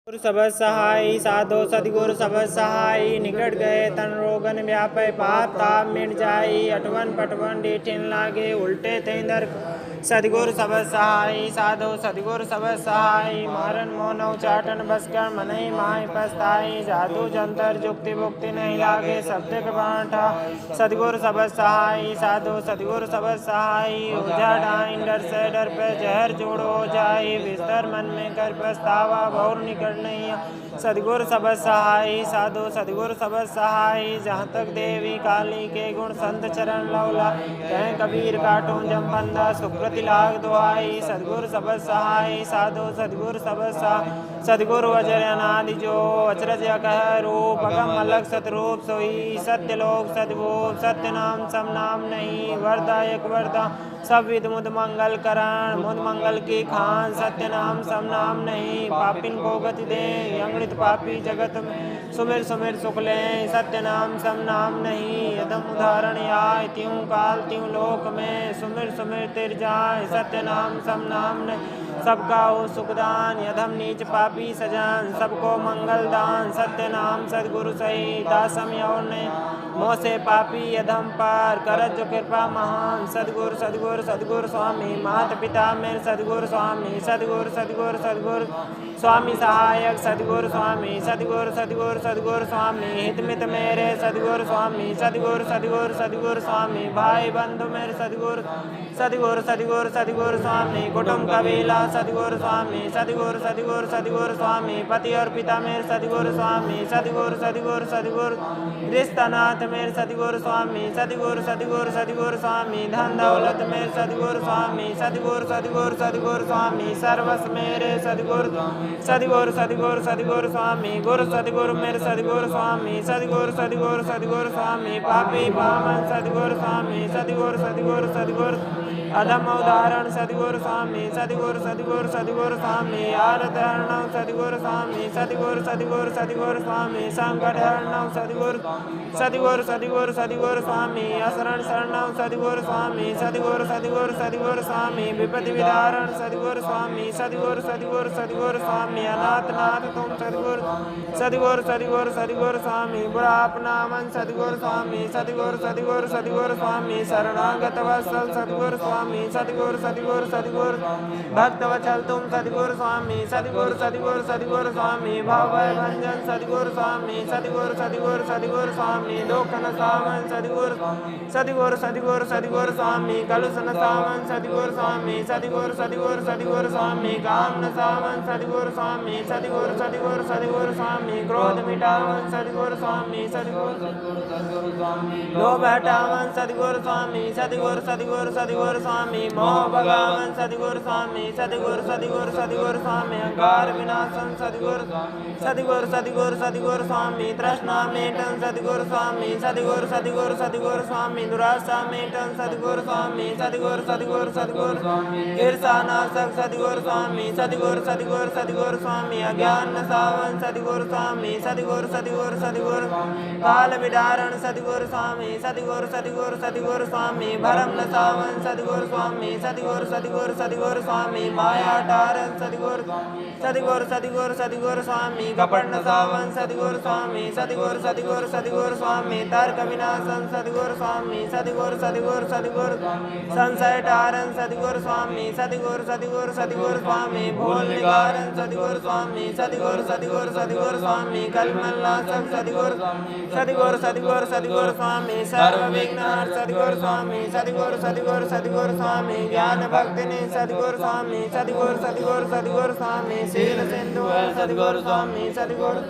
गुरु सब सहाय साधो सदगुरु सब सहाय निकट गए तन रोगन व्यापय पाप ताप मिट जाई अटवन पटवन डीठिन लागे उल्टे तेंदर सदगुरु सब सहाय साधो सदगुरु सब सहाय मारन मोनव चाटन बसकर मनई माय पछताई जादू जंतर जुक्ति मुक्ति नहीं लागे शब्द बांटा सदगुरु सब सहाय साधो सदगुरु सब सहाय ओझा डाइन डर से डर पे जहर जोड़ो जाए विस्तर मन में कर पछतावा बहुत निकट नहीं सदगुरु सब सहाय साधु सदगुरु सब सहाय जहाँ तक देवी काली के गुण संत चरण लौला कहें कबीर काटूं जम बंदा सुकृति लाग दुआई सदगुरु सब सहाय साधु सदगुरु सब सहाय सदगुरु वज्र अनादि जो अचरज कह रूप अगम अलग सतरूप सोई सत्य लोक सदभूप सत्य नाम सब नाम नहीं वरदायक वरदा सब विध मुद मंगल करण मुद मंगल की खान सत्य नाम सब नाम नहीं पापिन को गति दे अंगृत पापी जगत में सुमिर सुमिर सुख ले सत्य नाम सब नाम नहीं यदम उदाहरण आय त्यों काल त्यों लोक में सुमिर सुमिर तिर जाय सत्य नाम सब नाम नहीं सबका हो सुखदान यदम नीच पापी सजान सबको मंगल दान सत्य नाम सदगुरु सही दासम ने मोह से पापी यदम पार करत जो कृपा महान सदगुरु सदगुरु सदगुरु स्वामी माता पिता मेरे सदगुरु स्वामी सदगुरु सदगुरु सदगुरु स्वामी सहायक सदगुरु स्वामी सदगुरु सदगुरु सदगुरु स्वामी हितमित मेरे सदगुरु स्वामी सदगुरु सदगुरु सदगुरु स्वामी भाई बंधु मेरे सदगुरु सदगुरु सदगुरु सदगुरु स्वामी कुटुंब कबीला सदगुरु स्वामी सदगुरु सदगुरु सदगुरु स्वामी पति और पिता मेरे सदगुरु स्वामी सदगुरु सदगुरु सदगुरु रिश्ता नाथ मेरे सदगुरु स्वामी सदगुरु सदगुरु सदगुरु स्वामी धन दौलत मेरे सदगुरु स्वामी सदगुरु सदगुरु सदगुरु स्वामी सर्वस मेरे सदगुरु सदगुरु सदगुरु सदगुरु स्वामी गुरु सदगुरु मेरे सदगुरु स्वामी सदगुरु सदगुरु सदगुरु स्वामी पापी पावन सदगुरु स्वामी सदगुरु सदगुरु सदगुरु अधम उदाहरण सदगुरु स्वामी सदगुरु सदगुरु सदगुरु स्वामी आरत हरणव सदगुरु स्वामी सदगुरु सदगुरु सदगुरु स्वामी संकट हरणव सदगुरु सदगुरु सदगुरु सदगुरु स्वामी असरण शरणव सदगुरु स्वामी सदगुरु सदगुरु सदगुरु स्वामी विपत्ति विदारण सदगुरु स्वामी सदगुरु सदगुरु सदगुरु स्वामी अनाथ नाथ तुम सदगुरु सदगुरु सदगुरु सदगुरु स्वामी बुरा अपना मन सदगुरु स्वामी सदगुरु सदगुरु सदगुरु स्वामी शरणागत वत्सल सदगुरु स्वामी सदगुरु सदगुरु सदगुरु भक्त वचल तुम सदगुरु स्वामी सदगुरु सदगुरु सदगुरु स्वामी भव भंजन सदगुरु स्वामी सदगुरु सदगुरु सदगुरु स्वामी लोकन सावन सदगुरु सदगुरु सदगुरु सदगुरु स्वामी कलुषन सावन सदगुरु स्वामी सदगुरु सदगुरु सदगुरु स्वामी काम न सावन सदगुरु स्वामी सदगुरु सदगुरु सदगुरु स्वामी क्रोध मिटावन सदगुरु स्वामी सदगुरु सदगुरु स्वामी लोभ हटावन सदगुरु स्वामी सदगुरु सदगुरु सदगुरु स्वामी मोह भगावन सदगुरु स्वामी सदगुरु सदगुरु सदगुरु स्वामी अहंकार विनाशन सदगुरु सदगुरु सदगुरु सदगुरु स्वामी तृष्णा मेटन सदगुरु स्वामी सदगुरु सदगुरु सदगुरु स्वामी दुराशा मेटन सदगुरु स्वामी सदगुरु सदगुरु सदगुरु स्वामी ईर्षा नाशक सदगुरु स्वामी सदगुरु सदगुरु सदगुरु स्वामी अज्ञान नसावन सदगुरु स्वामी सदगुरु सदगुरु सदगुरु काल विदारण सदगुरु स्वामी सदगुरु सदगुरु सदगुरु स्वामी भरम नसावन सदगुरु स्वामी सदगुरु सदगुरु सदगुरु स्वामी माया टारन सदगुरु सदगुरु सदगुरु सदगुरु स्वामी कपट नसावन सदगुरु स्वामी सदगुरु सदगुरु सदगुरु स्वामी तर्क विनाशन सदगुरु स्वामी सदगुरु सदगुरु सदगुरु संशय टारन सदगुरु स्वामी सदगुरु सदगुरु सदगुरु स्वामी भूल निवारण सदगुरु स्वामी सदगुरु सदगुरु सदगुरु स्वामी कलमल नाशक सदगुरु सदगुरु सदगुरु सदगुरु स्वामी सर्व विघ्न सदगुरु स्वामी सदगुरु सदगुरु सदगुरु स्वामी ज्ञान भक्ति ने सदगुरु स्वामी सदगुरु सदगुरु सदगुरु स्वामी शील सिंधु सदगुरु स्वामी सदगुरु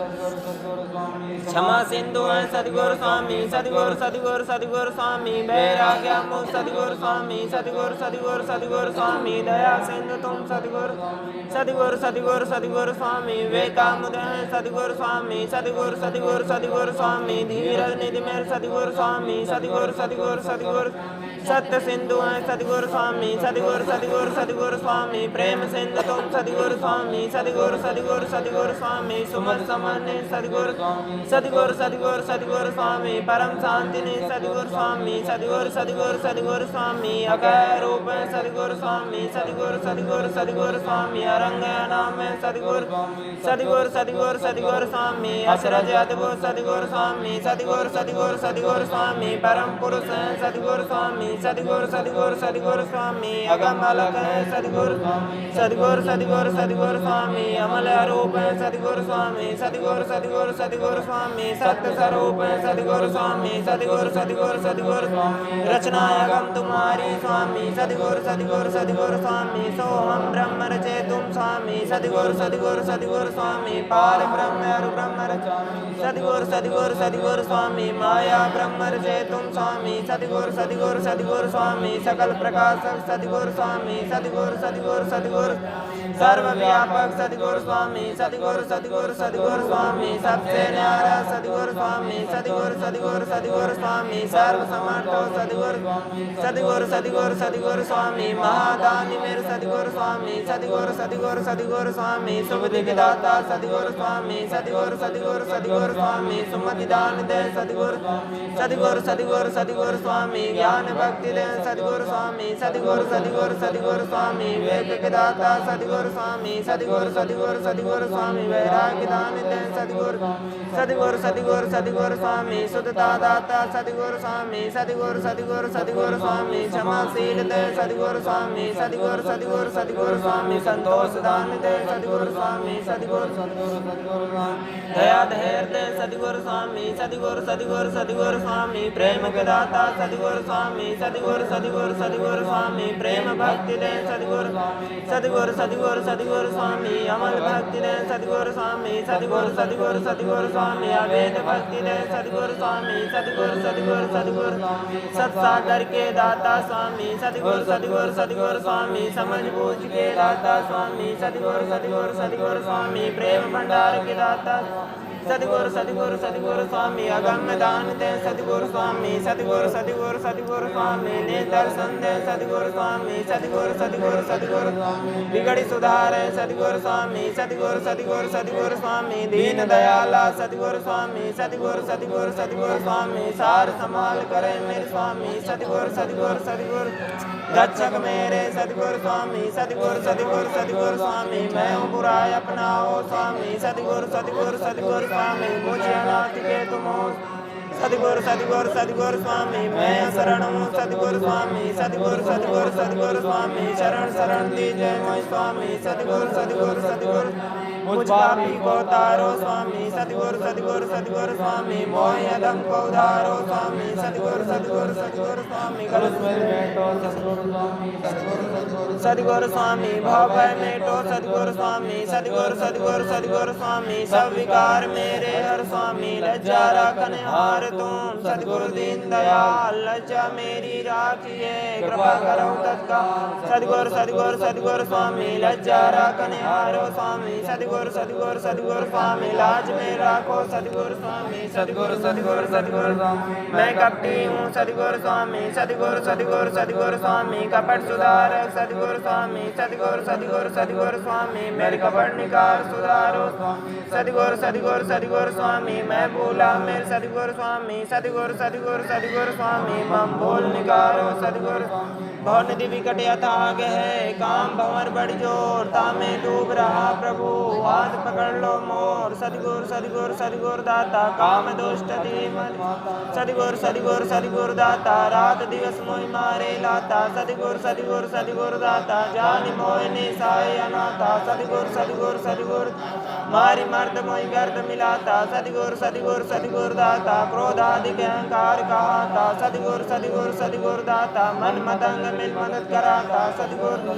क्षमा सिंधु सदगुरु स्वामी सदगुरु सदगुरु सदगुरु स्वामी वैराग्य मुख सदगुरु स्वामी सदगुरु सदगुरु सदगुरु स्वामी दया सिंधु तुम सदगुरु सदगुरु सदगुरु सदगुरु स्वामी विवेकामुदय सदगुरु स्वामी सदगुरु सदगुरु सदगुरु स्वामी धीरज निधि मेरे सदगुरु स्वामी सदगुरु सदगुरु सदगुरु सत्य सिंधु हैं सतगुरु स्वामी सतगुरु सतगुरु सतगुरु स्वामी प्रेम सिंधु तुम सतगुरु स्वामी सतगुरु सतगुरु सतगुरु स्वामी सुमन समन सतगुरु सतगुरु सतगुरु सतगुरु स्वामी परम शांति ने सतगुरु स्वामी सतगुरु सतगुरु सतगुरु स्वामी अकय रूप सतगुरु स्वामी सतगुरु सतगुरु सतगुरु स्वामी अरंग नाम सतगुरु सतगुरु सतगुरु सतगुरु स्वामी अचरज अद्भुत सतगुरु स्वामी सतगुरु सतगुरु सतगुरु स्वामी परम पुरुष सतगुरु स्वामी सतगुरु सतगुरु सतगुरु स्वामी अगम अलग सतगुरु सतगुरु सतगुरु सतगुरु स्वामी अमल रूप सतगुरु स्वामी सतगुरु सतगुरु सतगुरु स्वामी सत्य स्वरूप सतगुरु स्वामी सतगुरु सतगुरु सतगुरु रचना अगम तुम्हारी स्वामी सतगुरु सतगुरु सतगुरु स्वामी सोहम ब्रह्म रचे तुम स्वामी सतगुरु सतगुरु सतगुरु स्वामी पार ब्रह्म अरु ब्रह्म सतगुरु सतगुरु सतगुरु स्वामी माया ब्रह्म रचे तुम स्वामी सतगुरु सतगुरु सतगुरु स्वामी सकल प्रकाशक सतगुरु स्वामी सतगुरु सतगुरु सतगुरु सर्वव्यापक सतगुरु स्वामी सतगुरु सतगुरु सतगुरु स्वामी सबसे न्यारा सतगुरु स्वामी सतगुरु सतगुरु सतगुरु स्वामी सर्व समर्थ सतगुरु सतगुरु सतगुरु सतगुरु स्वामी महादानी मेरे सतगुरु स्वामी सतगुरु सतगुरु सतगुरु स्वामी सुबुद्धि के दाता सतगुरु स्वामी सतगुरु सतगुरु सतगुरु स्वामी सुमति दान दे सतगुरु सतगुरु सतगुरु सतगुरु स्वामी ज्ञान भक्ति दे सतगुरु स्वामी सतगुरु सतगुरु सतगुरु स्वामी वेद के दाता सतगुरु स्वामी सतगुरु सतगुरु सतगुरु स्वामी वैराग्य दान दे सतगुरु सतगुरु सतगुरु सतगुरु स्वामी शुद्धता दाता सतगुरु स्वामी सतगुरु सतगुरु सतगुरु स्वामी क्षमाशील दे सतगुरु स्वामी सतगुरु सतगुरु सतगुरु स्वामी संतोष दान दे सतगुरु स्वामी सतगुरु सतगुरु सतगुरु दया धैर्य दे सतगुरु स्वामी सतगुरु सतगुरु सतगुरु स्वामी प्रेम के दाता सतगुरु स्वामी सतगुरु सतगुरु सतगुरु स्वामी प्रेम भक्ति दे सतगुरु सतगुरु सतगुरु सतगुरु स्वामी अमल भक्ति दे सतगुरु स्वामी सतगुरु सतगुरु सतगुरु स्वामी अवैध भक्ति दे सतगुरु स्वामी सतगुरु सतगुरु सतगुरु सत्सागर के दाता स्वामी सतगुरु सतगुरु सतगुरु स्वामी समझ बूझ के दाता स्वामी सतगुरु सतगुरु सतगुरु स्वामी प्रेम भंडार के दाता सतगुरु सतगुरु सतगुरु स्वामी अगम्य दान दे सतगुरु स्वामी सतगुरु सतगुरु सतगुरु स्वामी ने दर्शन दे सतगुरु स्वामी सतगुरु सतगुरु सतगुरु बिगड़ी सुधार सतगुरु स्वामी सतगुरु सतगुरु सतगुरु स्वामी दीन दयाला सतगुरु स्वामी सतगुरु सतगुरु सतगुरु स्वामी सार संभाल करे मेरे स्वामी सतगुरु सतगुरु सतगुरु रक्षक मेरे सतगुरु स्वामी सतगुरु सतगुरु सतगुरु स्वामी मैं हूँ बुराई अपनाओ स्वामी सतगुरु सतगुरु सतगुरु स्वामी मुझे अनाथ के तुम हो सतगुरु सतगुरु सतगुरु स्वामी मैं शरण हूँ सतगुरु स्वामी सतगुरु सतगुरु सतगुरु स्वामी शरण शरण दीजिए मैं स्वामी सतगुरु सतगुरु सतगुरु मुझ पापी को तारो स्वामी सतगुरु सतगुरु सतगुरु स्वामी मोह अधम को उधारो स्वामी सतगुरु सतगुरु सतगुरु स्वामी कलश में बैठो सतगुरु स्वामी सतगुरु स्वामी भव भय मेटो सतगुरु स्वामी सतगुरु सतगुरु सतगुरु स्वामी सब विकार मेरे हर स्वामी लज्जा रखने हार तुम सतगुरु दीन दयाल लज्जा मेरी राखिए कृपा करो तत्काल सतगुरु सतगुरु सतगुरु स्वामी लज्जा रखने हारो स्वामी सतगुरु सतगुरु सतगुरु स्वामी लाज में राखो सतगुरु स्वामी सतगुरु सतगुरु सतगुरु स्वामी मैं कपटी हूँ सतगुरु स्वामी सतगुरु सतगुरु सतगुरु स्वामी कपट सुधारक सतगुरु स्वामी सतगुरु सतगुरु सतगुरु स्वामी मेरे कपट निकार सुधारो सतगुरु सतगुरु सतगुरु स्वामी मैं भूला मेरे सतगुरु स्वामी सतगुरु सतगुरु सतगुरु स्वामी मम भूल निकारो सतगुरु भवन निधि विकट अथाग है काम भंवर बड़ी जोर तामे डूब रहा प्रभु हाथ पकड़ लो मोर सतगुरु सतगुरु सतगुरु दाता काम दुष्ट सतगुरु सतगुरु सतगुरु दाता रात दिवस मोहि मारे लाता सतगुरु सतगुरु सतगुरु दाता जानि मोहि निसाय अनाथा सतगुरु सतगुरु सतगुरु मारी मर्द मोहि गर्द मिलाता सतगुरु सतगुरु सतगुरु दाता क्रोधाधिक अहंकार कहाता सतगुरु सतगुरु सतगुरु दाता मन मतंग मिल मदद कराता सतगुरु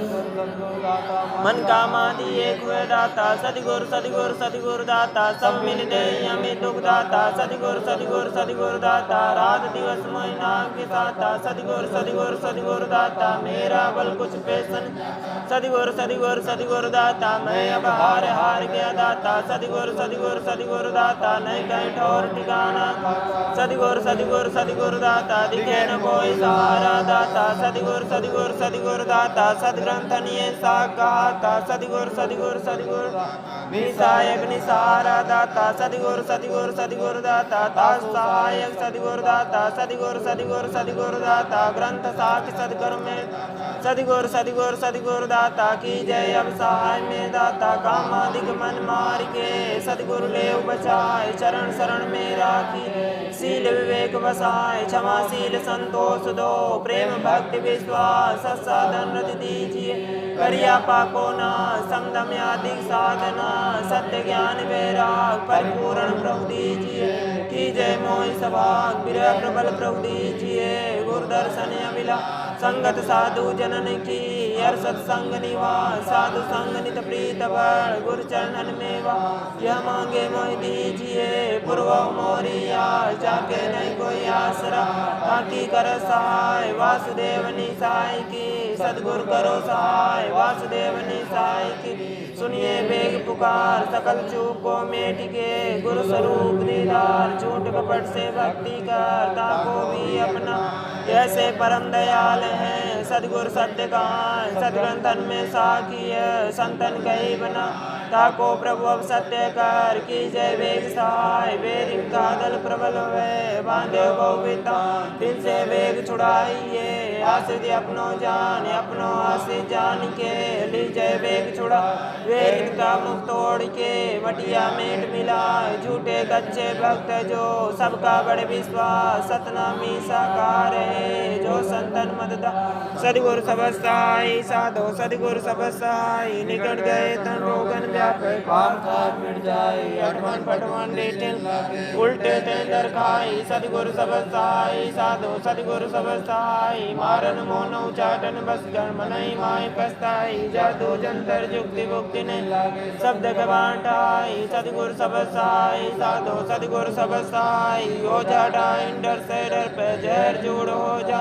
मन कामादि एक हुए दाता सतगुरु सतगुरु सतगुरु दाता सब मिल दे हमें दुख दाता सतगुरु सतगुरु सतगुरु दाता रात दिवस मोहि नाम के दाता सतगुरु सतगुरु सतगुरु दाता मेरा बल कुछ पेशन सतगुरु सतगुरु सतगुरु दाता मैं अब हार हार गया दाता दाता सतगुरु सतगुरु सतगुरु दाता नहीं कहीं ठौर ठिकाना सतगुरु सतगुरु सतगुरु दाता दिखे न कोई सहारा दाता सतगुरु सतगुरु सतगुरु दाता सदग्रंथ निये साकाता सतगुरु सतगुरु सतगुरु निसायक निसारा दाता सतगुरु सतगुरु सतगुरु दाता दास सहायक सतगुरु दाता सतगुरु सतगुरु सतगुरु दाता ग्रंथ साख सदगुरु में सतगुरु सतगुरु सतगुरु दाता की जय अब सहाय में दाता कामादिक मन मार के सतगुरु ले बचाए चरण शरण में राखी शील विवेक बसाए क्षमाशील संतोष दो प्रेम भक्ति विश्वास साधन रति दीजिए करिया पाको ना समदम आदि साधना सत्य ज्ञान वैराग परिपूर्ण प्रभु दीजिए की जय मोहि सभाग विरह प्रबल प्रभु दीजिए गुरु दर्शन अभिला संगत साधु जनन की हर सत्संग निवास साधु संग नित प्रीत बल गुरु चरणन में वा यह मांगे मोहि दीजिए पूर्व मोरिया जाके नहीं कोई आसरा ताकि कर सहाय वासुदेव निसाय की सदगुरु करो सहाय वासुदेव निसाय की सुनिए बेग पुकार सकल चूक को मेट के गुरु स्वरूप दीदार झूठ कपट से भक्ति करता को भी अपना ऐसे परम दयाल हैं सदगुरु सत्य कहाँ सदग्रंथन में साखी है संतन कही बना ताको प्रभु अब सत्य कर की जय वेग सहाय वेद का दल प्रबल है बांधे गोविता दिन से वेग छुड़ाइए आश्रित अपनो जान अपनो आश्रित जान के ली जय वेग छुड़ा वेद का मुख तोड़ के मटिया मेट मिला झूठे कच्चे भक्त जो सबका बड़े विश्वास सतनामी साकार है जो संतन मददा सदगुरु सब सहाय साधो सदगुरु सब सहाय निकट गए तन रोगन व्यापे पाप मिट जाए अठवन पटवन लेटिन उल्टे तेंदर खाई सदगुरु सब सहाय साधो सदगुरु सब सहाय मारन मोनो चाटन बस कर्म नहीं माय पछताई जादू जंतर जुक्ति मुक्ति नहीं लागे शब्द गवाटाई सदगुरु सब सहाय साधो सदगुरु सब सहाय हो जा डर से डर पे जहर जोड़ हो जा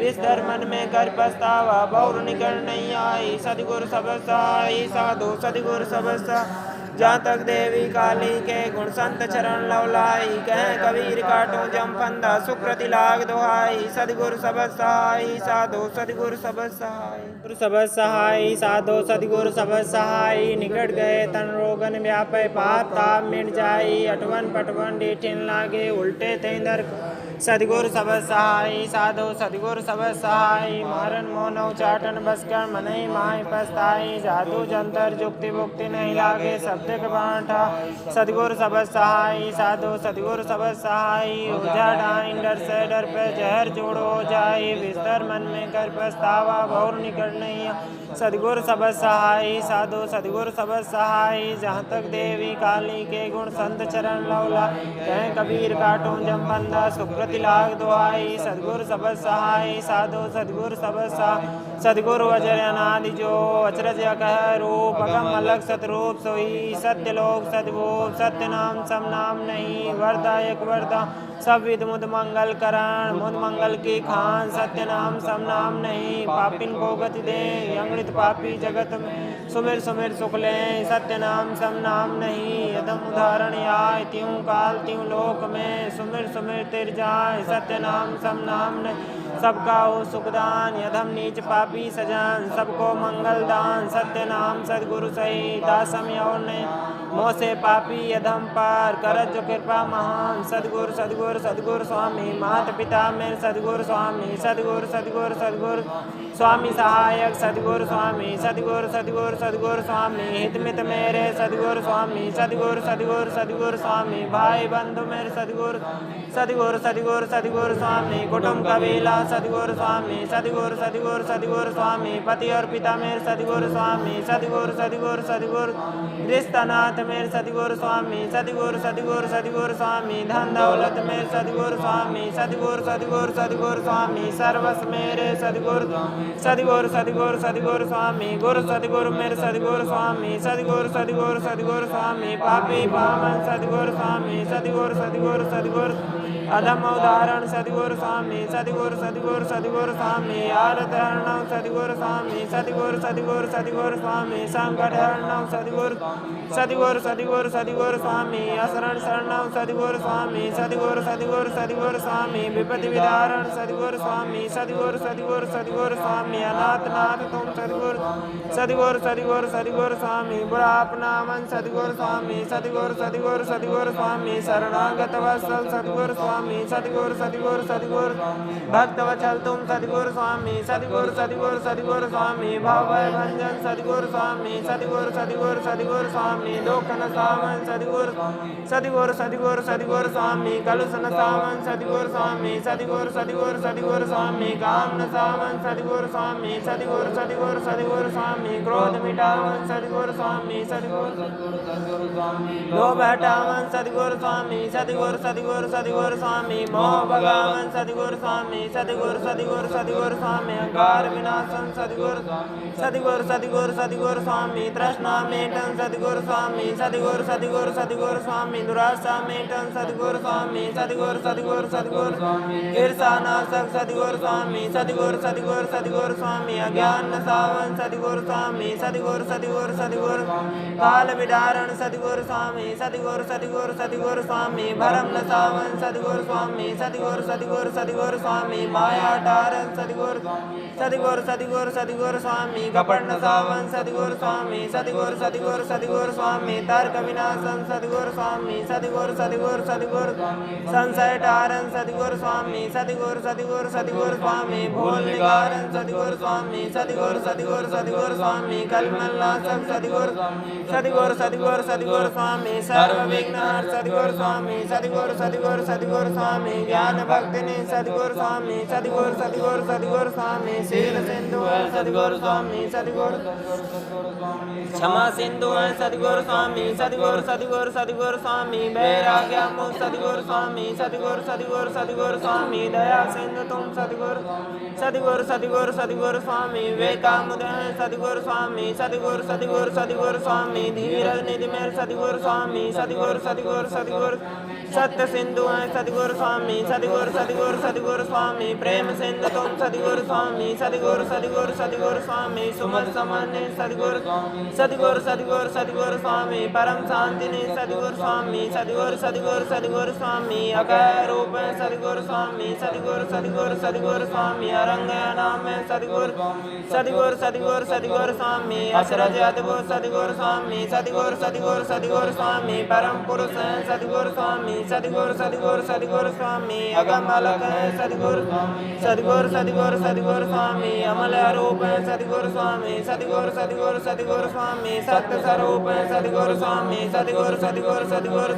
इस मन में कर पछतावा बहुर निकल नहीं आई सदगुरु सब सहाय साधो सदगुरु सब सहाय जहाँ तक देवी काली के गुण संत चरण लवलाई कह कबीर काटो जम फंदा सुकृति लाग दोहाई सदगुरु सब सहाय साधो सदगुरु सब सहाय गुरु सब सहाय साधो सदगुरु सब सहाय निकट गए तन रोगन व्यापे पाप ताप मिट जाई अठवन पटवन डीठिन लागे उल्टे तेंदर सदगुरु सब सहाय साधो सदगुरु सब सहाय मारन मोनो चाटन बस कर मनई माय पछताई जादू जंतर जुक्ति मुक्ति नहीं लागे शब्द बांटा सदगुरु सब सहाय साधो सदगुरु सब सहाय उजा डाइन डर से डर पे जहर जोड़ हो जाए विस्तर मन में कर पछतावा बहुर निकट नहीं सदगुरु सब सहाय साधो सदगुरु सब सहाय जहाँ तक देवी काली के गुण संत चरण लौला कह कबीर काटो जम बंदा सुकृति लाग दुआई सदगुरु सब सहाय साधो सदगुरु सब सहाय सदगुरु वज्र अनादि जो अचरज कह रूप अगम अलग सतरूप सोई सत्य लोक सदभूप सत्य नाम सब नाम नहीं वरदायक वरदा सब विध मुद मंगल करण मुद मंगल की खान सत्य नाम सब नाम नहीं पापिन को गति दे अंगृत पापी जगत में सुमिर सुमिर सुख ले सत्य नाम सब नाम नहीं यदम उदाहरण आय त्यों काल त्यों लोक में सुमिर सुमिर तिर जाय सत्य नाम सब नाम नहीं सबका हो सुखदान यदम नीच पापी सजान सबको मंगल दान सत्य नाम सदगुरु सही दासम और ने मोह से पापी यदम पार करत जो कृपा महान सदगुरु सदगुरु सदगुरु स्वामी माता पिता मेरे सदगुरु स्वामी सदगुरु सदगुरु सदगुरु स्वामी सहायक सदगुरु स्वामी सदगुरु सदगुरु सदगुरु स्वामी हितमित मेरे सदगुरु स्वामी सदगुरु सदगुरु सदगुरु स्वामी भाई बंधु मेरे सदगुरु सदगुरु सदगुरु सदगुरु स्वामी कुटुंब कबीला सदगुरु स्वामी सदगुरु सदगुरु सदगुरु स्वामी पति और पिता मेरे सदगुरु स्वामी सदगुरु सदगुरु सदगुरु रिश्तानाथ मेरे सदगुरु स्वामी सदगुरु सदगुरु सदगुरु स्वामी धन दौलत मेरे सदगुरु स्वामी सदगुरु सदगुरु सदगुरु स्वामी सर्वस मेरे सदगुरु सदगुरु सदगुरु सदगुरु स्वामी गुरु सदगुरु मेरे सदगुरु स्वामी सदगुरु सदगुरु सदगुरु स्वामी पापी पावन सदगुरु स्वामी सदगुरु सदगुरु सदगुरु अधम उदाहरण सदगुरु स्वामी सदगुरु सदगुरु सदगुरु स्वामी आरत हरणम सदगुरु स्वामी सदगुरु सदगुरु सदगुरु स्वामी संकट हरणम सदगुरु सदगुरु सदगुरु सदगुरु स्वामी असरण शरणम सदगुरु स्वामी सदगुरु सदगुरु सदगुरु स्वामी विपत्ति विदारण सदगुरु स्वामी सदगुरु सदगुरु सदगुरु स्वामी अनाथ नाथ तुम सदगुरु सदगुरु सदगुरु सदगुरु स्वामी बुरा अपनावन सदगुरु स्वामी सदगुरु सदगुरु सदगुरु स्वामी शरणागत वत्सल सदगुरु स्वामी सदगुरु सदगुरु सदगुरु भक्त वचल तुम सदगुरु स्वामी सदगुरु सदगुरु सदगुरु स्वामी भव भंजन सदगुरु स्वामी सदगुरु सदगुरु सदगुरु स्वामी लोकन सावन सदगुरु सदगुरु सदगुरु सदगुरु स्वामी कलुषन सावन सदगुरु स्वामी सदगुरु सदगुरु सदगुरु स्वामी काम न सावन सदगुरु स्वामी सदगुरु सदगुरु सदगुरु स्वामी क्रोध मिटावन सदगुरु स्वामी सदगुरु लोभ हटावन सदगुरु स्वामी सदगुरु सदगुरु सदगुरु स्वामी मोह भगावन सदगुरु स्वामी सदगुरु सदगुरु सदगुरु स्वामी अहंकार विनाशन सदगुरु सदगुरु सदगुरु सदगुरु स्वामी तृष्णा मेटन सदगुरु स्वामी सदगुरु सदगुरु सदगुरु स्वामी दुराशा मेटन सदगुरु स्वामी सदगुरु सदगुरु सदगुरु ईर्षा नाशक सदगुरु स्वामी सदगुरु सदगुरु सदगुरु स्वामी अज्ञान नसावन सदगुरु स्वामी सदगुरु सदगुरु सदगुरु काल विदारण सदगुरु स्वामी सदगुरु सदगुरु सदगुरु स्वामी भरम नसावन सदगुरु स्वामी सदगुरु सदगुरु सदगुरु स्वामी माया टारन सदगुरु सदगुरु सदगुरु सदगुरु स्वामी कपट नसावन सदगुरु स्वामी सदगुरु सदगुरु सदगुरु स्वामी तर्क विनाशन सदगुरु स्वामी सदगुरु सदगुरु सदगुरु संशय टारन सदगुरु स्वामी सदगुरु सदगुरु सदगुरु स्वामी भूल निवारण सदगुरु स्वामी सदगुरु सदगुरु सदगुरु स्वामी कलमल नाशक सदगुरु सदगुरु सदगुरु सदगुरु स्वामी सर्व विघ्न सदगुरु स्वामी सदगुरु सदगुरु सदगुरु स्वामी ज्ञान भक्ति ने सदगुरु स्वामी सदगुरु सदगुरु सदगुरु स्वामी शील सिंधु सदगुरु स्वामी सदगुरु क्षमा सिंधु सदगुरु स्वामी सदगुरु सदगुरु सदगुरु स्वामी वैराग्य मुख सदगुरु स्वामी सदगुरु सदगुरु सदगुरु स्वामी दया सिंधु तुम सदगुरु सदगुरु सदगुरु सदगुरु स्वामी विवेकामुदय सदगुरु स्वामी सदगुरु सदगुरु सदगुरु स्वामी धीरज निधि मेल सदगुरु स्वामी सदगुरु सदगुरु सदगुरु सत्य सिंधु सदगुरु स्वामी सदगुरु सदगुरु सदगुरु स्वामी प्रेम सिंधु तुम सदगुरु स्वामी सदगुरु सदगुरु सदगुरु स्वामी सुमन सामान्य सदगुरु सदगुरु सदगुरु सदगुरु स्वामी परम शांति ने सदगुरु स्वामी सदगुरु सदगुरु सदगुरु स्वामी अकय रूप सदगुरु स्वामी सदगुरु सदगुरु सदगुरु स्वामी अरंग नाम सदगुरु सदगुरु सदगुरु सदगुरु स्वामी अचरज अद्भुत सदगुरु स्वामी सदगुरु सदगुरु सदगुरु स्वामी परम पुरुष सदगुरु स्वामी सदगुरु सदगुरु सदगुरु स्वामी अगम अलग सदगुरु सदगुरु सदगुरु सदगुरु स्वामी अमल रूप सदगुरु स्वामी सदगुरु सदगुरु सदगुरु स्वामी सत्य स्वरूप सदगुरु स्वामी सदगुरु सदगुरु सदगुरु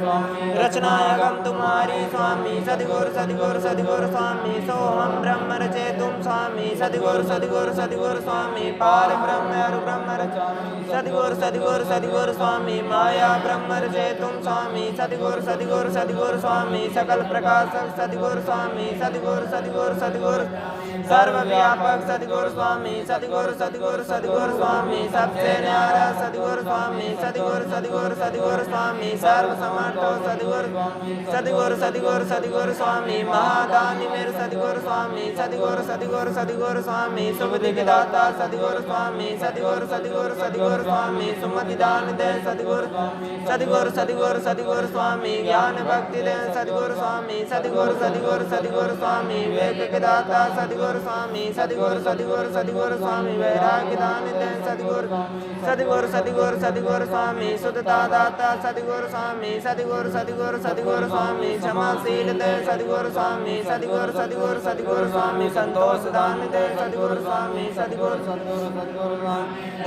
रचना अगम तुम्हारी स्वामी सदगुरु सदगुरु सदगुरु स्वामी सोहम ब्रह्म रचे तुम स्वामी सदगुरु सदगुरु सदगुरु स्वामी पार ब्रह्म अरु ब्रह्म सदगुरु सदगुरु सदगुरु स्वामी माया ब्रह्म रचे तुम स्वामी सदगुरु सदगुरु सदगुरु स्वामी सकल प्रकाशक सदगुरु स्वामी सदगुरु सदगुरु सदगुरु सर्वव्यापक सदगुरु स्वामी सदगुरु सदगुरु सदगुरु स्वामी सबसे न्यारा सदगुरु स्वामी सदगुरु सदगुरु सदगुरु स्वामी सर्व समर्थ सदगुरु सदगुरु सदगुरु सदगुरु स्वामी महादानी मेरे सदगुरु स्वामी सदगुरु सदगुरु सदगुरु स्वामी सुबुद्धि के दाता सदगुरु स्वामी सदगुरु सदगुरु सदगुरु स्वामी सुमति दान दे सदगुरु सदगुरु सदगुरु सदगुरु स्वामी ज्ञान भक्ति दे सदगुरु स्वामी सदगुरु सदगुरु सदगुरु स्वामी विवेक के दाता सदगुरु स्वामी सदगुरु सदगुरु सदगुरु स्वामी वैराग्य दान दे सदगुरु सदगुरु सदगुरु सदगुरु स्वामी शुद्धता दाता सदगुरु स्वामी सदगुरु सदगुरु सदगुरु स्वामी क्षमाशील दे सदगुरु स्वामी सदगुरु सदगुरु सदगुरु स्वामी संतोष दान दे सदगुरु स्वामी सदगुरु सदगुरु सदगुरु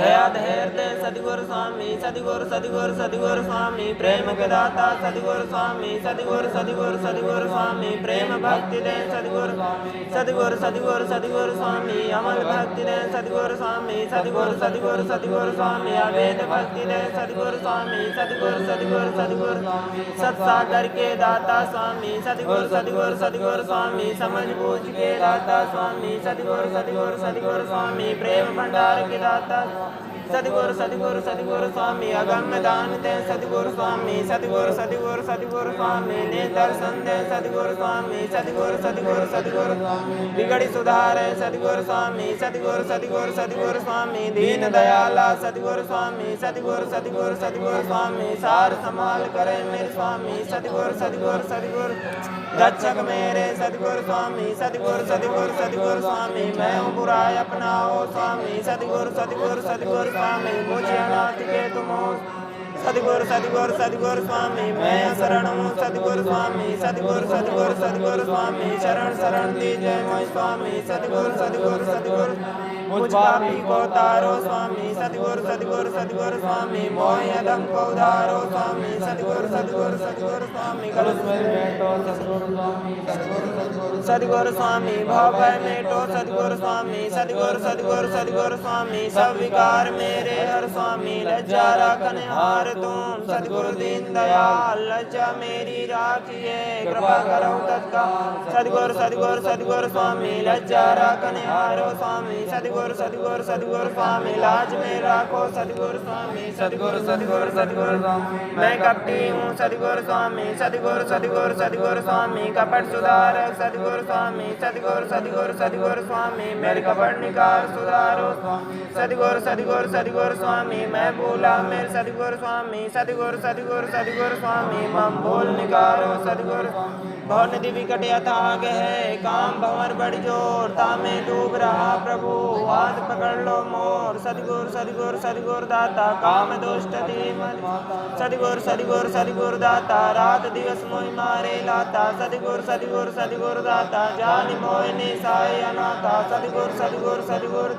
दया धैर्य दे सदगुरु स्वामी सदगुरु सदगुरु सदगुरु स्वामी प्रेम के दाता सदगुरु स्वामी सदगुरु सदगुरु सदगुरु स्वामी प्रेम भक्ति दे सदगुरु सदगुरु सदगुरु सदगुरु स्वामी अमल भक्ति दे सदगुरु स्वामी सदगुरु सदगुरु सदगुरु स्वामी अवैध भक्ति दे सदगुरु स्वामी सदगुरु सदगुरु सदगुरु सत्सागर के दाता स्वामी सदगुरु सदगुरु सदगुरु स्वामी समझ बूझ के दाता स्वामी सदगुरु सदगुरु सदगुरु स्वामी प्रेम भंडार के दाता सतगुरु सतगुरु सतगुरु स्वामी अगम्य दान दे सतगुरु स्वामी सतगुरु सतगुरु सतगुरु स्वामी ने दर्शन दे सतगुरु स्वामी सतगुरु सतगुरु सतगुरु बिगड़ी सुधार सतगुरु स्वामी सतगुरु सतगुरु सतगुरु स्वामी दीन दयाला सतगुरु स्वामी सतगुरु सतगुरु सतगुरु स्वामी सार संभाल करे मेरे स्वामी सतगुरु सतगुरु सतगुरु रक्षक मेरे सतगुरु स्वामी सतगुरु सतगुरु सतगुरु स्वामी मैं हूँ बुराई अपनाओ स्वामी सतगुरु सतगुरु सतगुरु स्वामी मुझे अनाथ के तुम हो सतगुरु सतगुरु सतगुरु स्वामी मैं शरण हूँ सतगुरु स्वामी सतगुरु सतगुरु सतगुरु स्वामी शरण शरण दीजिए मैं स्वामी सतगुरु सतगुरु सतगुरु मुझ पापी को तारो स्वामी सतगुरु सतगुरु सतगुरु स्वामी मोह अधम को उधारो स्वामी सतगुरु सतगुरु सतगुरु स्वामी कलश में बैठो सतगुरु स्वामी सतगुरु स्वामी भव भय मेटो सतगुरु स्वामी सतगुरु सतगुरु सतगुरु स्वामी सब विकार मेरे हर स्वामी लज्जा रखने हार तुम सतगुरु दीन दयाल लज्जा मेरी राखिए कृपा करो तत्काल सतगुरु सतगुरु सतगुरु स्वामी लज्जा रखने हारो स्वामी सतगुरु सतगुरु सतगुरु स्वामी लाज में राखो सतगुरु स्वामी सतगुरु सतगुरु सतगुरु स्वामी मैं कपटी हूँ सतगुरु स्वामी सतगुरु सतगुरु सतगुरु स्वामी कपट सुधारक सतगुरु स्वामी सतगुरु सतगुरु सतगुरु स्वामी मेरे कपट निकार सुधारो सतगुरु सतगुरु सतगुरु स्वामी मैं भूला मेरे सतगुरु स्वामी सतगुरु सतगुरु सतगुरु स्वामी मम भूल निकारो सतगुरु बहुत नदी विकट यथाग है काम भंवर बड़ी जोर तामे डूब रहा प्रभु हाथ पकड़ लो मोर सतगुरु सतगुरु सतगुरु दाता काम दुष्ट सतगुरु सतगुरु सतगुरु दाता रात दिवस मोहि मारे लाता सतगुरु सतगुरु सतगुरु दाता जानि मोहि निसाय अनाथा सतगुरु सतगुरु सतगुरु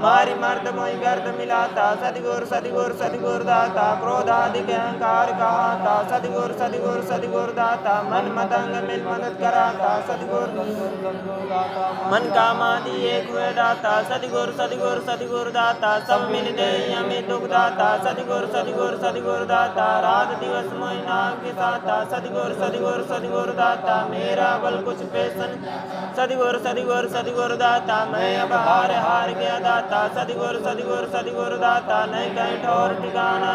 मारी मर्द मोहि गर्द मिलाता सतगुरु सतगुरु सतगुरु दाता क्रोधाधिक अहंकार कहाता सतगुरु सतगुरु सतगुरु दाता मन मतंग मिल मदद कराता सतगुरु मन कामादि एक हुए दाता सतगुरु सतगुरु सतगुरु दाता सब मिल दे हमें दुख दाता सतगुरु सतगुरु सतगुरु दाता रात दिवस मोहि नाम के साता सतगुरु सतगुरु सतगुरु दाता मेरा बल कुछ पेशन सतगुरु सतगुरु सतगुरु दाता मैं अब हार गया दाता सतगुरु सतगुरु सतगुरु दाता नहीं कहीं ठोर ठिकाना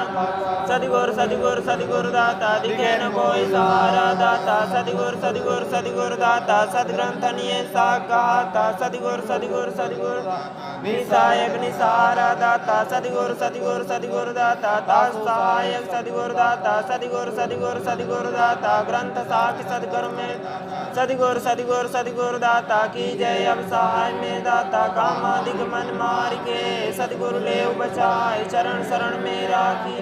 सतगुरु सतगुरु सतगुरु दाता दिखे न कोई सहारा दाता सतगुरु सतगुरु सतगुरु दाता सदग्रंथनीय साख कहाता सतगुरु सतगुरु सतगुरु निसायक निसारा दाता सतगुरु सतगुरु सतगुरु दाता दास सहायक सतगुरु दाता सतगुरु सतगुरु सतगुरु दाता ग्रंथ साख सतगुरु में सतगुरु सतगुरु सतगुरु दाता की जय अब सहाय में दाता कामादिक मन मार के सतगुरु ले बचाए चरण शरण में राखी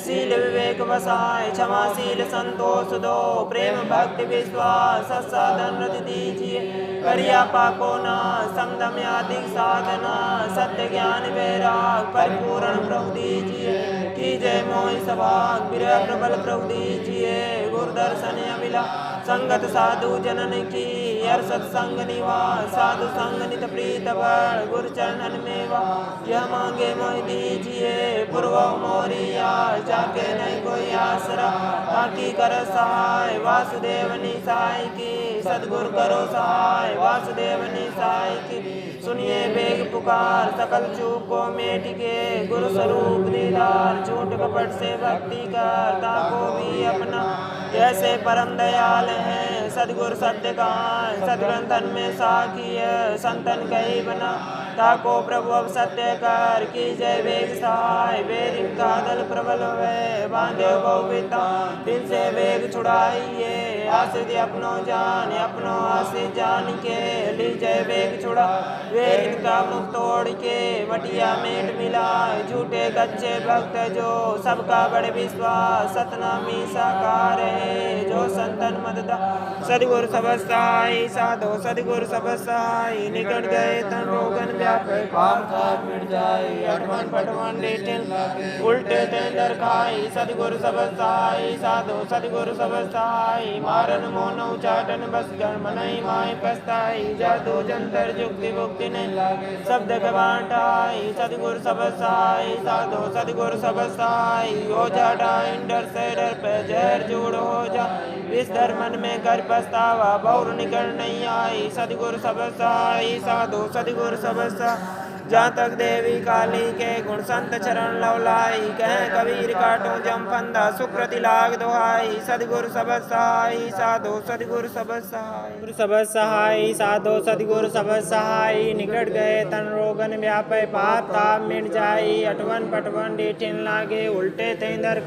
शील विवेक बसाए क्षमाशील संतोष दो प्रेम भक्ति विश्वास साधन रति दीजिए करिया पाको ना समदम आदि साधना सत्य ज्ञान वैराग परिपूर्ण प्रभु दीजिए की जय मोहि सभाग विरह प्रबल प्रभु दीजिए गुरु दर्शन अभिला संगत साधु जनन की हर सत्संग निवास साधु संग नित प्रीत बल गुरु चरणन में यह मांगे मोहि दीजिए पूर्व मोरिया जाके नहीं कोई आसरा ताकि कर सहाय वासुदेव निसाय की सद्गुरु करो सहाय वासुदेव निसाय की सुनिए बेग पुकार सकल चूक को मेट के गुरु स्वरूप दीदार झूठ कपट से भक्ति करता को भी अपना जैसे परम दयाल हैं सदगुरु सत्य कहाँ सदग्रंथन में साखी है संतन कही बना ताको प्रभु अब सत्य कर की जय वेग सहाय वेद का दल प्रबल है बांधे गोविता दिन से वेग छुड़ाइए आश्रित अपनो जान अपनो आश्रित जान के ली जय वेग छुड़ा वेद का मुख तोड़ के मटिया मेट मिला झूठे कच्चे भक्त जो सबका बड़े विश्वास सतनामी साकार है जो संतन मददा सदगुरु सब सहाय साधो सदगुरु सब सहाय निकट गए तन रोगन व्यापे पाप थाप मिट जाए अठवन पटवन लेटिन उल्टे तेंदर खाई सदगुरु सब सहाय साधो सदगुरु सब सहाय मारन मोनो चाटन बस गण मनई माय पछताई जादू जंतर जुक्ति भुक्ति नहीं लागे शब्द गवाटाई सदगुरु सब सहाय साधो सदगुरु सब सहाय हो जा डर से डर पे जहर जोड़ हो जा इस धर्मन में कर पछतावा बहुर निकल नहीं आई सदगुरु सब सहाय साधो सदगुरु सब सहाय जहाँ तक देवी काली के गुण संत चरण लवलाई, कह कबीर काटो जम फंदा सुकृति लाग दोहाई। सदगुरु सबद सहाई साधो सदगुरु सबद सहाय, गुरु सबद सहाय साधो सदगुरु सबद सहाय। निकट गए तन रोगन व्यापय पाप ताप मिट जाई, अठवन पटवन डीठिन लागे उल्टे तेंदर।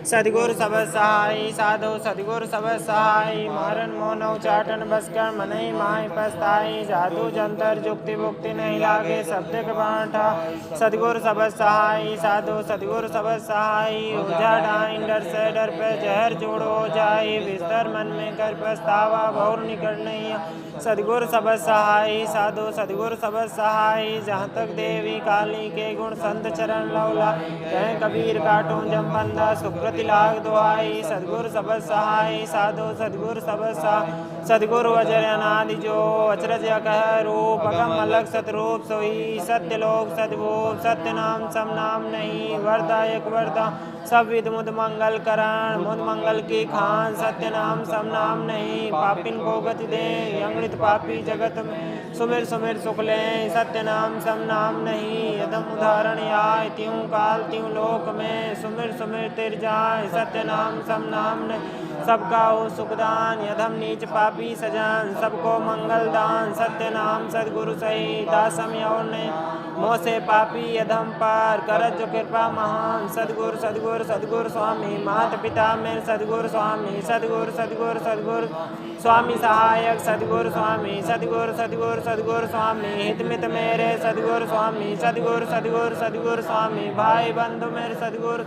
सदगुरु सबद सहाय साधो सदगुरु सबद सहाय। मारन मोनौ चाटन बसकर मनई माय पछताई, जादू जंतर जुक्ति भुक्ति नहीं लागे शब्द के बांठा। सदगुरु सबद सहाय साधो सदगुरु सबद सहाय। ओझा डाइन डर से डर पे जहर जोड़ो हो जाए, बिस्तर मन में कर पछतावा भौर निकट नहीं। सदगुरु सबद सहाय साधो सदगुरु सबद सहाय। जहाँ तक देवी काली के गुण संत चरण लौला, कह कबीर काटो जम फंदा सुकृति लाग दुआई। सदगुरु सबद सहाय साधो सदगुरु सबद सहाय। सदगुरु अजर अनादि जो अचरज कह रूप, अगम अलग सतरूप सोई सत्यलोक सदभूप। सत्य नाम सम नाम नहीं, वरदायक वरदा सब विध मुद मंगल करण। मुद मंगल की खान सत्य नाम सम नाम नहीं, पापिन को गति दे अंगृत पापी जगत में। सुमिर सुमिर सुख ले सत्य नाम सम नाम नहीं, यदम उदाहरण आय त्यों काल त्यों लोक में। सुमिर सुमिर तिर जाय सत्य नाम सम नाम नहीं, सबका हो सुखदान। यदम नीच पापी सजान सबको मंगल दान। सत्य नाम सदगुरु सही दासम और ने, मोह से पापी यदम पार करत जो कृपा महान। सदगुरु सदगुरु सदगुरु स्वामी माता पिता मेरे सदगुरु स्वामी। सदगुरु सदगुरु सदगुरु स्वामी सहायक सदगुरु स्वामी। सदगुरु सदगुरु सदगुरु स्वामी हितमित मेरे सदगुरु स्वामी। सदगुरु सदगुरु सदगुरु स्वामी भाई बंधु मेरे सदगुरु।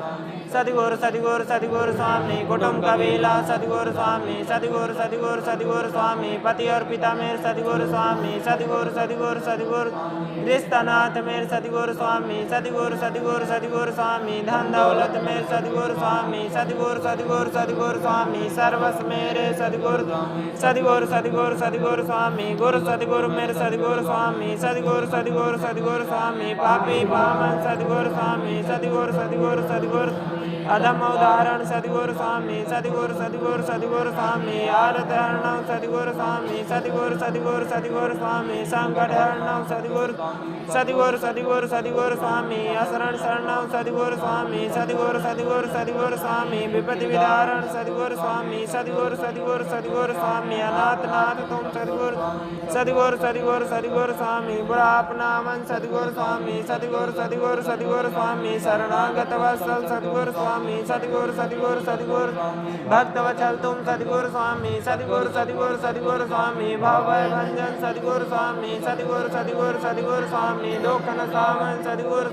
सदगुरु सदगुरु सदगुरु स्वामी कुटुंब कबीला सदगुरु स्वामी। सदगुरु सदगुरु सदगुरु स्वामी पति और पिता मेरे सदगुरु स्वामी। सदगुरु सदगुरु सदगुरु रिश्तानाथ मेरे सदगुरु स्वामी। सदगुरु सदगुरु सदगुरु स्वामी धन दौलत मेरे सदगुरु स्वामी। सदगुरु सदगुरु सदगुरु स्वामी सर्वस्व मेरे सदगुरु। सदगुरु सदगुरु सदगुरु स्वामी गुरु सदगुरु मेरे सदगुरु स्वामी। सदगुरु सदगुरु सदगुरु स्वामी पापी पावन सदगुरु स्वामी। सदगुरु सदगुरु सदगुरु अधम उदाहरण सदगुरु स्वामी। सदगुरु सदगुरु सदगुरु स्वामी आरत हरणव सदगुरु स्वामी। सदगुरु सदगुरु सदगुरु स्वामी संकट हरणव सदगुरु। सदगुरु सदगुरु सदगुरु स्वामी असरण शरणव सदगुरु स्वामी। सदगुरु सदगुरु सदगुरु स्वामी विपत्ति विदारण सदगुरु स्वामी। सदगुरु सदगुरु सदगुरु स्वामी अनाथ नाथ तुम सदगुरु। सदगुरु सदगुरु सदगुरु स्वामी बुरा अपनावन सदगुरु स्वामी। सदगुरु सदगुरु सदगुरु स्वामी शरणागत वत्सल सदगुरु स्वामी। सदगुरु सदगुरु सदगुरु भक्त वचल तुम सदगुरु स्वामी। सदगुरु सदगुरु सदगुरु स्वामी भव भंजन सदगुरु स्वामी। सदगुरु सदगुरु सदगुरु स्वामी दुख न सावन सदगुरु।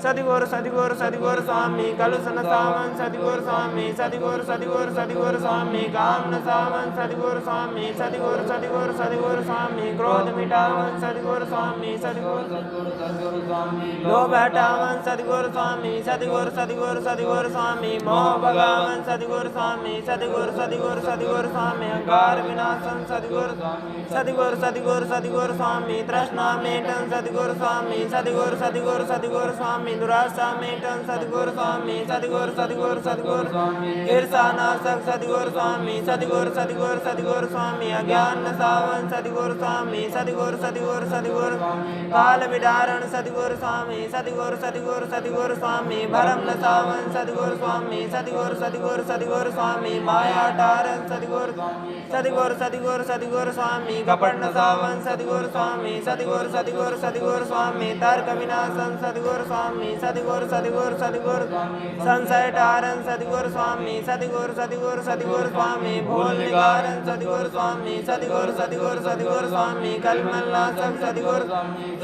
सदगुरु सदगुरु सदगुरु स्वामी कलुष न सावन सदगुरु स्वामी। सदगुरु सदगुरु सदगुरु स्वामी काम न सावन सदगुरु स्वामी। सदगुरु सदगुरु सदगुरु स्वामी क्रोध मिटावन सदगुरु स्वामी। सदगुरु सदगुरु सदगुरु स्वामी लोभ हटावन सदगुरु स्वामी। सदगुरु सदगुरु सदगुरु स्वामी मोह भगावन सदगुरु स्वामी। सदगुरु सदगुरु सदगुरु स्वामी अहंकार विनाशन सदगुरु। सदगुरु सदगुरु सदगुरु स्वामी तृष्णा मेटन सदगुरु स्वामी। सदगुरु सदगुरु सदगुरु स्वामी दुराशा मेटन सदगुरु स्वामी। सदगुरु सदगुरु सदगुरु स्वामी ईर्षा नाशक सदगुरु स्वामी। सदगुरु सदगुरु सदगुरु स्वामी अज्ञान नसावन सदगुरु स्वामी। सदगुरु सदगुरु सदगुरु काल विदारण सदगुरु स्वामी। सदगुरु सदगुरु सदगुरु स्वामी भरम नसावन सदगुरु स्वामी। सदगुरु सदगुरु सदगुरु स्वामी माया टारन सदगुरु। सदगुरु सदगुरु सदगुरु स्वामी कपट नसावन सदगुरु स्वामी। सदगुरु सदगुरु सदगुरु स्वामी तर्क विनाशन सदगुरु स्वामी। सदगुरु सदगुरु सदगुरु संशय टारन सदगुरु स्वामी। सदगुरु सदगुरु सदगुरु स्वामी भूल निवारण सदगुरु स्वामी। सदगुरु सदगुरु सदगुरु स्वामी कलमल नाशक सदगुरु।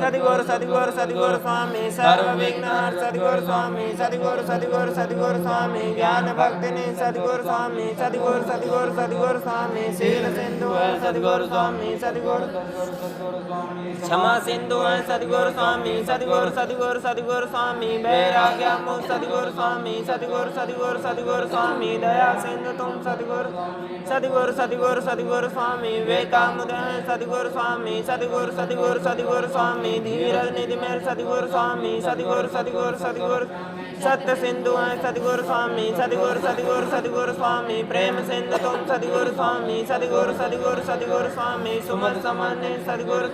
सदगुरु सदगुरु सदगुरु स्वामी सर्व विघ्नहर सदगुरु स्वामी। सदगुरु सदगुरु सदगुरु स्वामी ज्ञान भक्ति ने सदगुरु स्वामी। सदगुरु सदगुरु सदगुरु स्वामी शील सिंधु है सदगुरु स्वामी। सदगुरु क्षमा सिंधु है सदगुरु स्वामी। सदगुरु सदगुरु सदगुरु स्वामी वैराग्य मुख सदगुरु स्वामी। सदगुरु सदगुरु सदगुरु स्वामी दया सिंधु तुम सदगुरु। सदगुरु सदगुरु सदगुरु स्वामी विवेकामुदय सदगुरु स्वामी। सदगुरु सदगुरु सदगुरु स्वामी धीरज निधि मेरे सदगुरु स्वामी। सदगुरु सदगुरु सदगुरु सत्य सिंधु है सदगुरु सदगुरु स्वामी सदगुरु सदगुरु सदगुरु स्वामी प्रेम सिंधु तुम सदगुरु स्वामी सदगुरु सदगुरु सदगुरु स्वामी सुमन सामान्य सदगुरु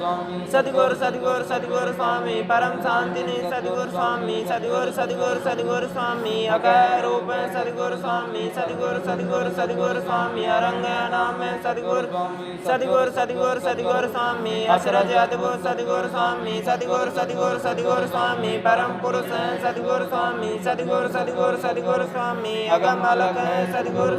सदगुरु सदगुरु सदगुरु स्वामी परम शांति ने सदगुरु स्वामी सदगुरु सदगुरु सदगुरु स्वामी अकय रूप सदगुरु स्वामी सदगुरु सदगुरु सदगुरु स्वामी अरंग नाम सदगुरु सदगुरु सदगुरु सदगुरु स्वामी अशरज अद्भुत सदगुरु स्वामी सदगुरु सदगुरु सदगुरु स्वामी परम पुरुष सदगुरु स्वामी सदगुरु सदगुरु सदगुरु स्वामी अगम अलग सदगुरु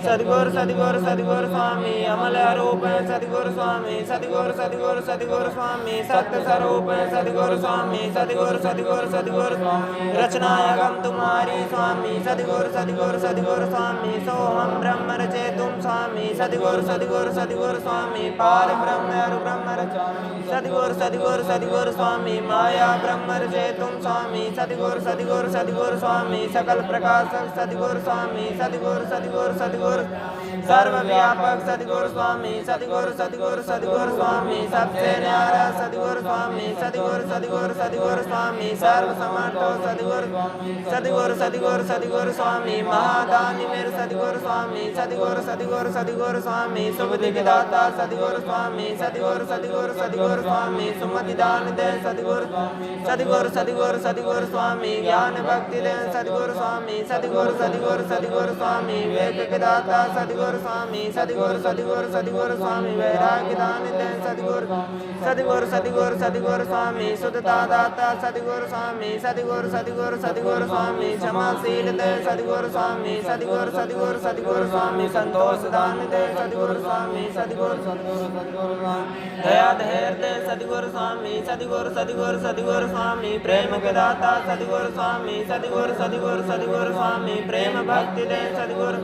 सदगुरु सदगुरु सदगुरु स्वामी अमल रूप सदगुरु स्वामी सदगुरु सदगुरु सदगुरु स्वामी सत्य स्वरूप सदगुरु स्वामी सदगुरु सदगुरु सदगुरु रचनायकम तुम्हारी स्वामी सदगुरु सदगुरु सदगुरु स्वामी सोहम ब्रह्म रचे तुम स्वामी सदगुरु सदगुरु सदगुरु स्वामी पार ब्रह्म अरु ब्रह्म रचे सदगुरु सदगुरु सदगुरु स्वामी माया ब्रह्म रचे तुम स्वामी सदगुरु सदगुरु सदगुरु स्वामी सकल प्रकाशक सदगुरु स्वामी सदगुरु सदगुरु सदगुरु सर्वव्यापक सदगुरु स्वामी सदगुरु सदगुरु सदगुरु स्वामी सबसे न्यारा सदगुरु स्वामी सदगुरु सदगुरु सदगुरु स्वामी सर्व समर्थ सदगुरु सदगुरु सदगुरु सदगुरु स्वामी महादानी मेरे सदगुरु स्वामी सदगुरु सदगुरु सदगुरु स्वामी सुबुद्धि के दाता सदगुरु स्वामी सदगुरु सदगुरु सदगुरु स्वामी सुमति दान दे सदगुरु सदगुरु सदगुरु सदगुरु स्वामी ज्ञान भक्ति दे सदगुरु स्वामी सदगुरु सदगुरु सदगुरु स्वामी विवेक के दाता सदगुरु स्वामी सदगुरु सदगुरु सदगुरु स्वामी वैराग्य दान दे सदगुरु सदगुरु सदगुरु सदगुरु स्वामी शुद्धता दाता सदगुरु स्वामी सदगुरु सदगुरु सदगुरु स्वामी क्षमाशील दे सदगुरु स्वामी सदगुरु सदगुरु सदगुरु स्वामी संतोष दान दे सदगुरु स्वामी सदगुरु सदगुरु सदगुरु स्वामी दया धैर्य दे सदगुरु स्वामी सदगुरु सदगुरु सदगुरु स्वामी प्रेम के दाता सदगुरु स्वामी सदगुरु सदगुरु सदगुरु स्वामी प्रेम भक्ति दे सदगुरु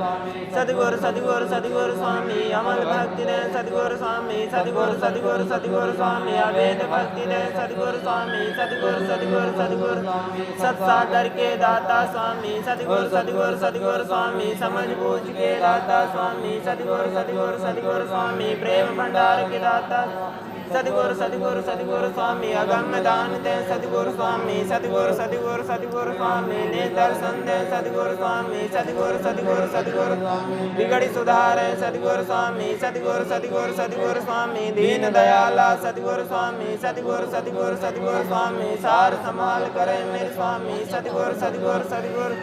सदगुरु सदगुरु सदगुरु स्वामी अमल भक्ति दे सदगुरु स्वामी सदगुरु सदगुरु सदगुरु स्वामी अवैध भक्ति दे सदगुरु स्वामी सदगुरु सदगुरु सदगुरु सत्सागर के दाता स्वामी सदगुरु सदगुरु सदगुरु स्वामी समझ बूझ के दाता स्वामी सदगुरु सदगुरु सदगुरु स्वामी प्रेम भंडार के दाता सदगुरु सदगुरु सदगुरु स्वामी अगम्य दान दे सदगुरु स्वामी सदगुरु सदगुरु सदगुरु स्वामी ने दर्शन दे सदगुरु स्वामी सदगुरु सदगुरु सदगुरु बिगड़ी सुधार सदगुरु स्वामी सदगुरु सदगुरु सदगुरु स्वामी दीन दयाला सदगुरु स्वामी सदगुरु सदगुरु सदगुरु स्वामी सार संभाल करे मेरे स्वामी सदगुरु सदगुरु सदगुरु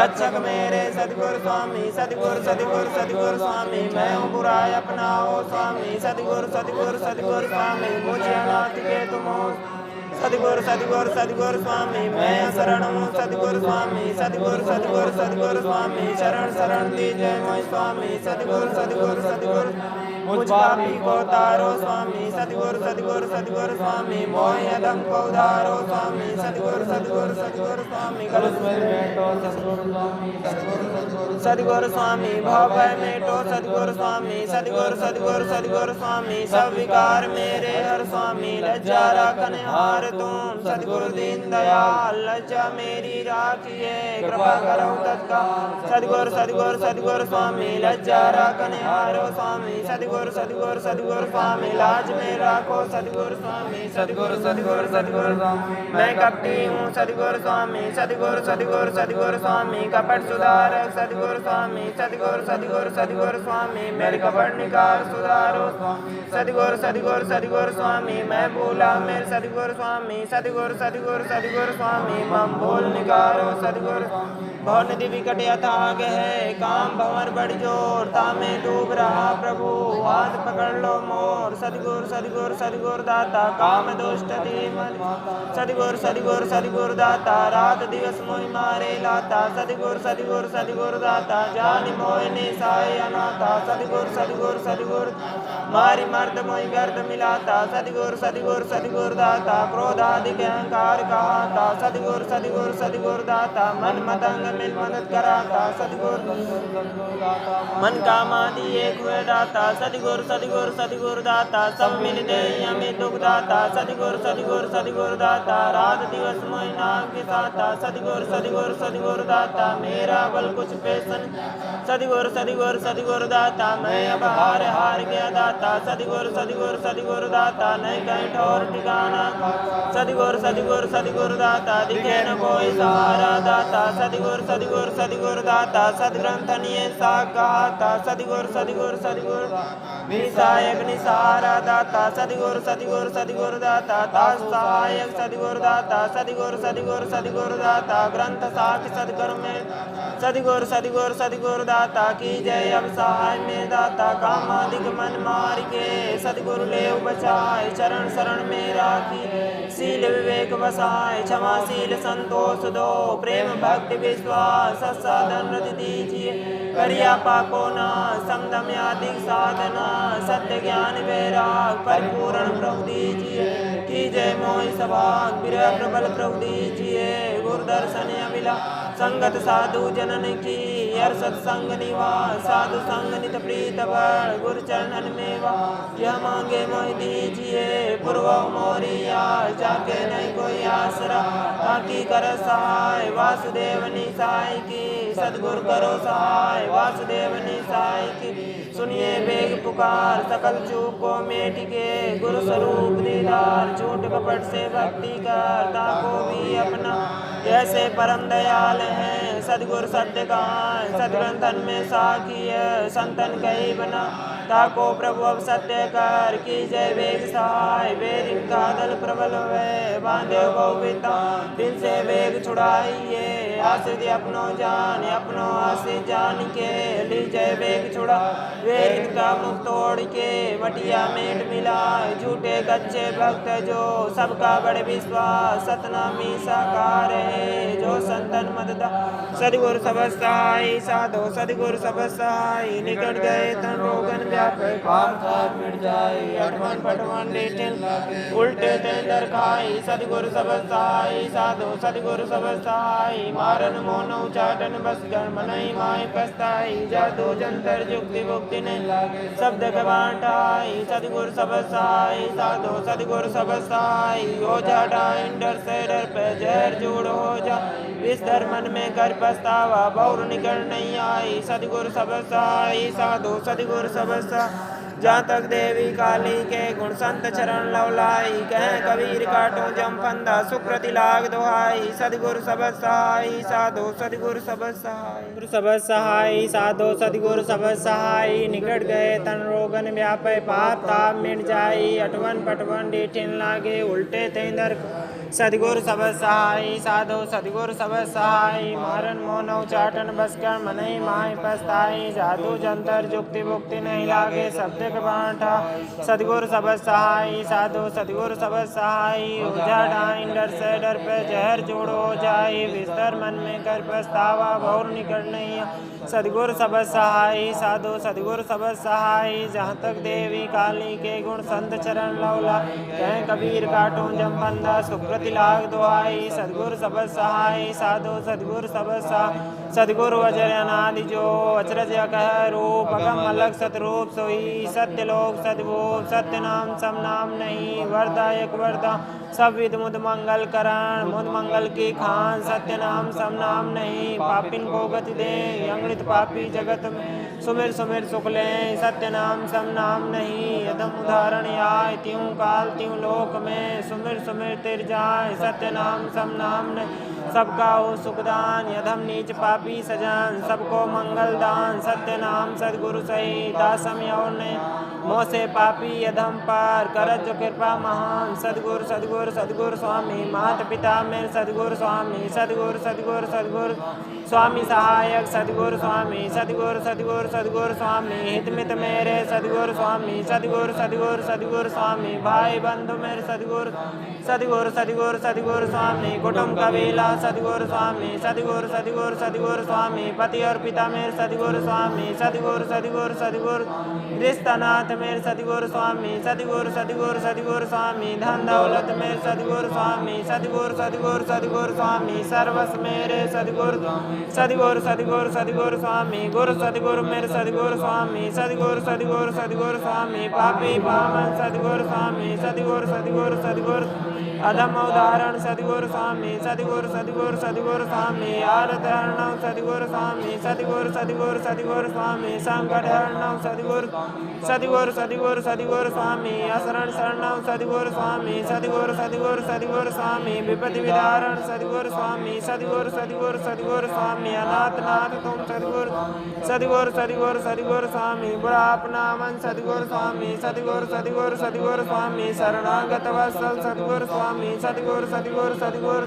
रक्षक मेरे सदगुरु स्वामी सदगुरु सदगुरु सदगुरु स्वामी मैं हूँ बुराई अपनाओ स्वामी सदगुरु सदगुरु सदगुरु स्वामी मुझे अनाथ के तुम हो सदगुरु सदगुरु सदगुरु स्वामी मैं शरण हूँ सदगुरु स्वामी सदगुरु सदगुरु सदगुरु स्वामी शरण शरण दीजिए मैं स्वामी सदगुरु सदगुरु सदगुरु मुझ पापी को तारो स्वामी सदगुरु सदगुरु सदगुरु स्वामी मोह अधम को उधारो स्वामी सदगुरु सदगुरु सदगुरु स्वामी कलश में बैठो सदगुरु स्वामी सदगुरु स्वामी भाव भय मेटो सदगुरु स्वामी सदगुरु सदगुरु सदगुरु स्वामी सब विकार मेरे हर स्वामी लज्जा रखने हार तुम सदगुरु दीन दयाल लज्जा मेरी राखिए कृपा करो तत्काल सदगुरु सदगुरु सदगुरु स्वामी लज्जा रखने हारो स्वामी सदगुरु सदगुरु सदगुरु स्वामी लाज में राखो सदगुरु स्वामी सदगुरु सदगुरु सदगुरु स्वामी मैं कपटी हूँ सदगुरु स्वामी सदगुरु सदगुरु सदगुरु स्वामी कपट सुधारक सदगुरु स्वामी सदगुरु सदगुरु सदगुरु स्वामी मेरे कपट निकार सुधारो सदगुरु सदगुरु सदगुरु स्वामी मैं भूला मेरे सदगुरु स्वामी सदगुरु सदगुरु सदगुरु स्वामी मम भूल निकारो सदगुरु बहुत नदी विकट यथाग है काम भंवर बड़ जोर तामे डूब रहा प्रभु हाथ पकड़ लो मोर सदगुरु सदगुरु सदगुरु दाता काम दुष्ट धीमन सदगुरु सदगुरु सदगुरु दाता रात दिवस मोहि मारे लाता सदगुरु सदगुरु सदगुरु दाता जान मोहि निसाय अनाथा सदगुरु सदगुरु सदगुरु मारी मर्द मोहि गर्द मिलाता सदगुरु सदगुरु सदगुरु दाता क्रोधाधिक अहंकार कहाता सदगुरु सदगुरु सदगुरु दाता मन मतंग मिल मदद कराता सदगुरु मन कामादि एक हुए दाता सदगुरु सदगुरु सदगुरु दाता सब मिल दे हमें दुख दाता सदगुरु सदगुरु सदगुरु दाता रात दिवस महीना के साता सदगुरु सदगुरु सदगुरु दाता मेरा बल कुछ पेशन सदगुरु सदगुरु सदगुरु दाता मैं अब हार गया दाता सदगुरु सदगुरु सदगुरु दाता नहीं कहीं ठोर ठिकाना सदगुरु सदगुरु सदगुरु दाता दिखे न कोई सहारा दाता सदगुरु सदगुरु सदगुरु दाता सदग्रंथ निये सागाता सदगुरु सदगुरु सदगुरु निसायक निसारा दाता सदगुरु सदगुरु सदगुरु दाता दास सहायक सदगुरु दाता सदगुरु सदगुरु सदगुरु दाता ग्रंथ साख सदगुरु में सदगुरु सदगुरु सदगुरु दाता की जय अब सहाय में दाता कामादिक मन मार के सदगुरु ले बचाए चरण शरण में राखी शील विवेक बसाए क्षमाशील संतोष दो प्रेम भक्ति विश्वास साधन रति दीजिए करिया पाको ना समदम आदिक साधना सत्य ज्ञान वैराग परिपूर्ण प्रभु दीजिए की जय मोहि सभाग विरह प्रबल प्रभु दीजिए गुरु दर्शन अभिला संगत साधु जनन की हर सत्संग निवास साधु संग नित प्रीत बड़ गुरु चरणन मेवा यह मांगे मोह दीजिए पूर्व मोरिया जाके नहीं कोई आसरा ताकि कर सहाय वासुदेव निसाय की सदगुरु करो सहाय वासुदेव निसाय की सुनिए बेग पुकार सकल चूक को मेट के गुरु स्वरूप दीदार झूठ कपट से भक्ति करता को भी अपना ऐसे परम दयाल है सदगुरु सत्य कहाँ सदग्रंथन में साखी है संतन कही बना ताको प्रभु अब सत्य कर की जय वेग सहाय वेद का दल प्रबल है बांधे बहुता दिन से वेग छुड़ाइए आश्रित अपनो जान अपनो आश्रित जान के ली जय वेग छुड़ा वेद का मुख तोड़ के मटिया मेट मिला झूठे कच्चे भक्त जो सबका बड़े विश्वास सतनामी साकार है जो संतन मददा सदगुरु सब सहाय साधो सदगुरु सब सहाय निकट गए तन रोगन व्यापक पाप मिट जाए अठवन पटवन लेटिन उल्टे तेंदर खाई सदगुरु सब सहाय साधो सदगुरु सब सहाय मारन मोनो चाटन बस गर्म नहीं माय पछताई जादू जंतर जुक्ति मुक्ति ने शब्द गवाटाई सदगुरु सब सहाय साधो सदगुरु सब सहाय हो जाटा इंडर से डर पे जहर जोड़ हो जा इस धर्मन में कर पछतावा बहुर निकल नहीं आई सदगुरु सब सहाय साधो सदगुरु सब जहाँ तक देवी काली के गुण संत चरण लवलाई कह कबीर काटो जम फंदा सुकृति लाग दोहाई सदगुरु सब सहाय साधो सदगुरु सब सहाय गुरु सब सहाय साधो सदगुरु सब सहाय निकट गए तन रोगन व्यापय पाप ताप मिट जाई अठवन पटवन डीठिन लागे उल्टे तेंदर सदगुरु सब सहाय साधो सदगुरु सब सहाय मारन मोनो चाटन बसकर मनई माय पछताई जादू जंतर जुक्ति मुक्ति नहीं लागे शब्द बांटा सदगुरु सब सहाय साधो सदगुरु सब सहाय ओझा डाइन डर से डर पे जहर जोड़ो जाए बिस्तर मन में कर पछतावा बहुर निकट नहीं सदगुरु सब सहाय साधो सदगुरु सब सहाय जहाँ तक देवी काली के गुण संत चरण लौला कह कबीर काटो जम बंदा सुकृति लाग दुआई सदगुरु सब सहाय साधो सदगुरु सब सदगुरु अजर अनादि जो अचरज कह रूप अगम अलग सतरूप सोई सत्य लोक सदभूप सत्य नाम सम नाम नहीं वरदायक वरदा सब विध मुद मंगल करण मुद मंगल की खान सत्य नाम सम नाम नहीं पापिन को गति दे अंगृत पापी जगत में सुमिर सुमिर सुख ले सत्य नाम सम नाम नहीं यदम उदाहरण आय त्यों काल त्यों लोक में सुमिर सुमिर तिर जाय सत्य नाम सम नाम नहीं सबका हो सुखदान यदम नीच पापी सजान सबको मंगल दान सत्य नाम सदगुरु सही दासम और ने मोह से पापी यदम पार करत जो कृपा महान सदगुरु सदगुरु सदगुरु स्वामी माता पिता मेरे सदगुरु स्वामी सदगुरु सदगुरु सदगुरु स्वामी सहायक सदगुरु स्वामी सदगुरु सदगुरु सदगुरु स्वामी हितमित मेरे सदगुरु स्वामी सदगुरु सदगुरु सदगुरु स्वामी भाई बंधु मेरे सदगुरु सदगुरु सदगुरु सदगुरु स्वामी कुटुंब कबीला सदगुरु स्वामी सदगुरु सदगुरु सदगुरु सदगुरु स्वामी पति और पिता मेरे सदगुरु स्वामी सदगुरु सदगुरु सदगुरु रिश्तानाथ मेरे सदगुरु स्वामी सदगुरु सदगुरु सदगुरु स्वामी धन दौलत मेरे सदगुरु स्वामी सदगुरु सदगुरु सदगुरु स्वामी सर्वस्व मेरे सदगुरु सदगुरु सदगुरु सदगुरु स्वामी गुरु सदगुरु मेरे सदगुरु स्वामी सदगुरु सदगुरु सदगुरु स्वामी पापी पावन सदगुरु स्वामी सदगुरु सदगुरु सदगुरु अधम उदाहरण सदगुरु स्वामी सदगुरु सदगुरु सदगुरु स्वामी आरत हरणं सदगुरु स्वामी सदगुरु सदगुरु सदगुरु स्वामी संकट हरणं सदगुरु सदगुरु सदगुरु सदगुरु स्वामी असरण शरणं सदगुरु स्वामी सदगुरु सदगुरु सदगुरु स्वामी विपत्ति विदारण सदगुरु स्वामी सदगुरु सदगुरु सदगुरु स्वामी अनाथ नाथ तुम सदगुरु सदगुरु सदगुरु सदगुरु स्वामी बुढ़ाप नामन सदगुरु स्वामी सदगुरु सदगुरु सदगुरु स्वामी शरणागत वत्सल सदगुरु स्वामी सदगुरु सदगुरु सदगुरु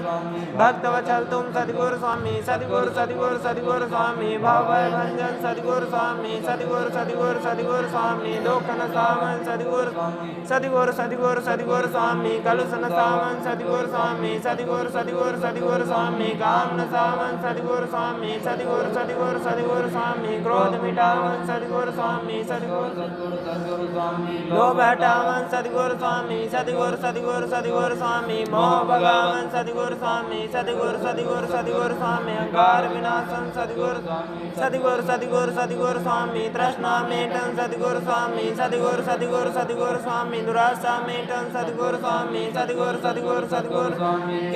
भक्त वचल तुम सदगुरु स्वामी सदगुरु सदगुरु सदगुरु स्वामी भव भंजन सदगुरु स्वामी सदगुरु सदगुरु सदगुरु स्वामी लोकन सावन सदगुरु सदगुरु सदगुरु सदगुरु स्वामी कलुषन सावन सदगुरु स्वामी सदगुरु सदगुरु सदगुरु स्वामी कामन सावन सदगुरु स्वामी सदगुरु सदगुरु सदगुरु स्वामी क्रोध मिटावन सदगुरु स्वामी सदगुरु लोभ हटावन सदगुरु स्वामी सदगुरु सदगुरु सदगुरु स्वामी मोह भगावन सदगुरु स्वामी सदगुरु सदगुरु सदगुरु स्वामी अहंकार विनाशन सदगुरु सदगुरु सदगुरु सदगुरु स्वामी तृष्णा मेटन सदगुरु स्वामी सदगुरु सदगुरु सदगुरु स्वामी दुराशा मेटन सदगुरु स्वामी सदगुरु सदगुरु सदगुरु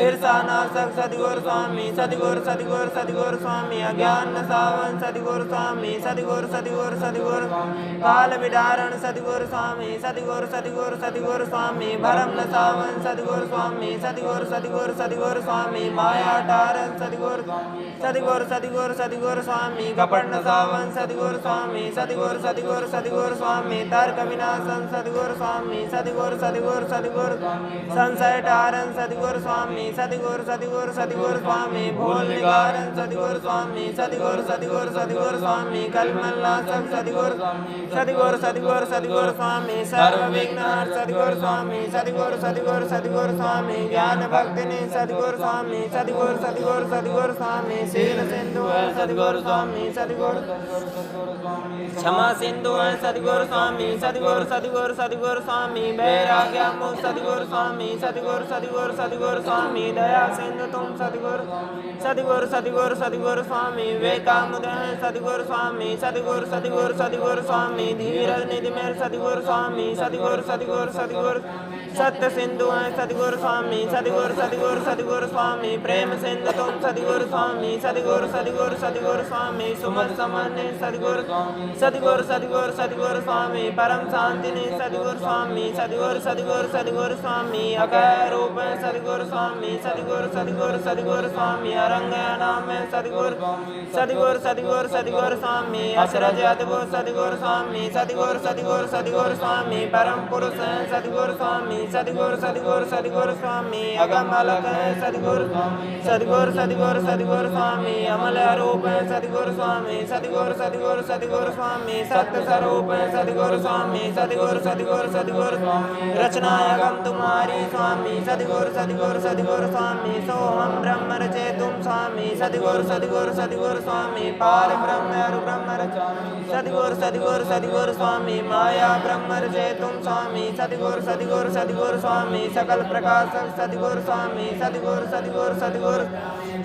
ईर्षा नाशक सदगुरु स्वामी सदगुरु सदगुरु सदगुरु स्वामी अज्ञान सावन सदगुरु स्वामी सदगुरु सदगुरु सदगुरु काल विदारण सदगुरु स्वामी सदगुरु सदगुरु सदगुरु स्वामी भरम सावन सदगुरु स्वामी सदगुरु सदगुरु सदगुरु स्वामी माया तारण सदगुरु सदगुरु सदगुरु सदगुरु स्वामी कपट सावन सदगुरु स्वामी सदगुरु सदगुरु सदगुरु स्वामी तर्क विनाशन सदगुरु स्वामी सदगुरु सदगुरु सदगुरु संशय तारण सदगुरु स्वामी सदगुरु सदगुरु सदगुरु स्वामी भूल निवारण सदगुरु स्वामी सदगुरु सदगुरु सदगुरु स्वामी कलमल नाशक सदगुरु सदगुरु सदगुरु सदगुरु स्वामी सर्व विघ्न सदगुरु स्वामी सदगुरु सदगुरु सदगुरु स्वामी ज्ञान भक्ति ने सदगुरु स्वामी सदगुरु सदगुरु सदगुरु स्वामी शील सिंधु सदगुरु स्वामी सदगुरु क्षमा सिंधु सदगुरु स्वामी सदगुरु सदगुरु सदगुरु स्वामी वैराग्य मुख सदगुरु स्वामी सदगुरु सदगुरु सदगुरु स्वामी दया सिंधु तुम सदगुरु सदगुरु सदगुरु सदगुरु स्वामी विवेकामुदय सदगुरु स्वामी सदगुरु सदगुरु सदगुरु स्वामी धीरज निधि मेरे सदगुरु स्वामी सदगुरु सदगुरु सदगुरु सत्य सिंधु सदगुरु स्वामी सदगुरु सदगुरु सदगुरु स्वामी प्रेम सिंधु तुम सदगुरु स्वामी सदगुरु सदगुरु सदगुरु स्वामी सुमन सामान्य सदगुरु सदगुरु सदगुरु सदगुरु स्वामी परम शांति ने सदगुरु स्वामी सदगुरु सदगुरु सदगुरु स्वामी अकय रूप सदगुरु स्वामी सदगुरु सदगुरु सदगुरु स्वामी अरंग नाम सदगुरु सदगुरु सदगुरु सदगुरु स्वामी अचरज अद्भुत सदगुरु स्वामी सदगुरु सदगुरु सदगुरु स्वामी परम पुरुष सदगुरु स्वामी सदगुरु सदगुरु सदगुरु स्वामी अगम अलग सदगुरु सदगुरु सदगुरु सदगुरु स्वामी अमल रूप सदगुरु स्वामी सदगुरु सदगुरु सदगुरु स्वामी सत्य स्वरूप सदगुरु स्वामी सदगुरु सदगुरु सदगुरु रचना अगम तुम्हारी स्वामी सदगुरु सदगुरु सदगुरु स्वामी सोहम ब्रह्म रचे तुम स्वामी सदगुरु सदगुरु सदगुरु स्वामी पार ब्रह्म अरु ब्रह्म सदगुरु सदगुरु सदगुरु स्वामी माया ब्रह्म रचे तुम स्वामी सदगुरु सदगुरु सदगुरु स्वामी सकल प्रकाशक सदगुरु स्वामी सदगुरु सदगुरु सदगुरु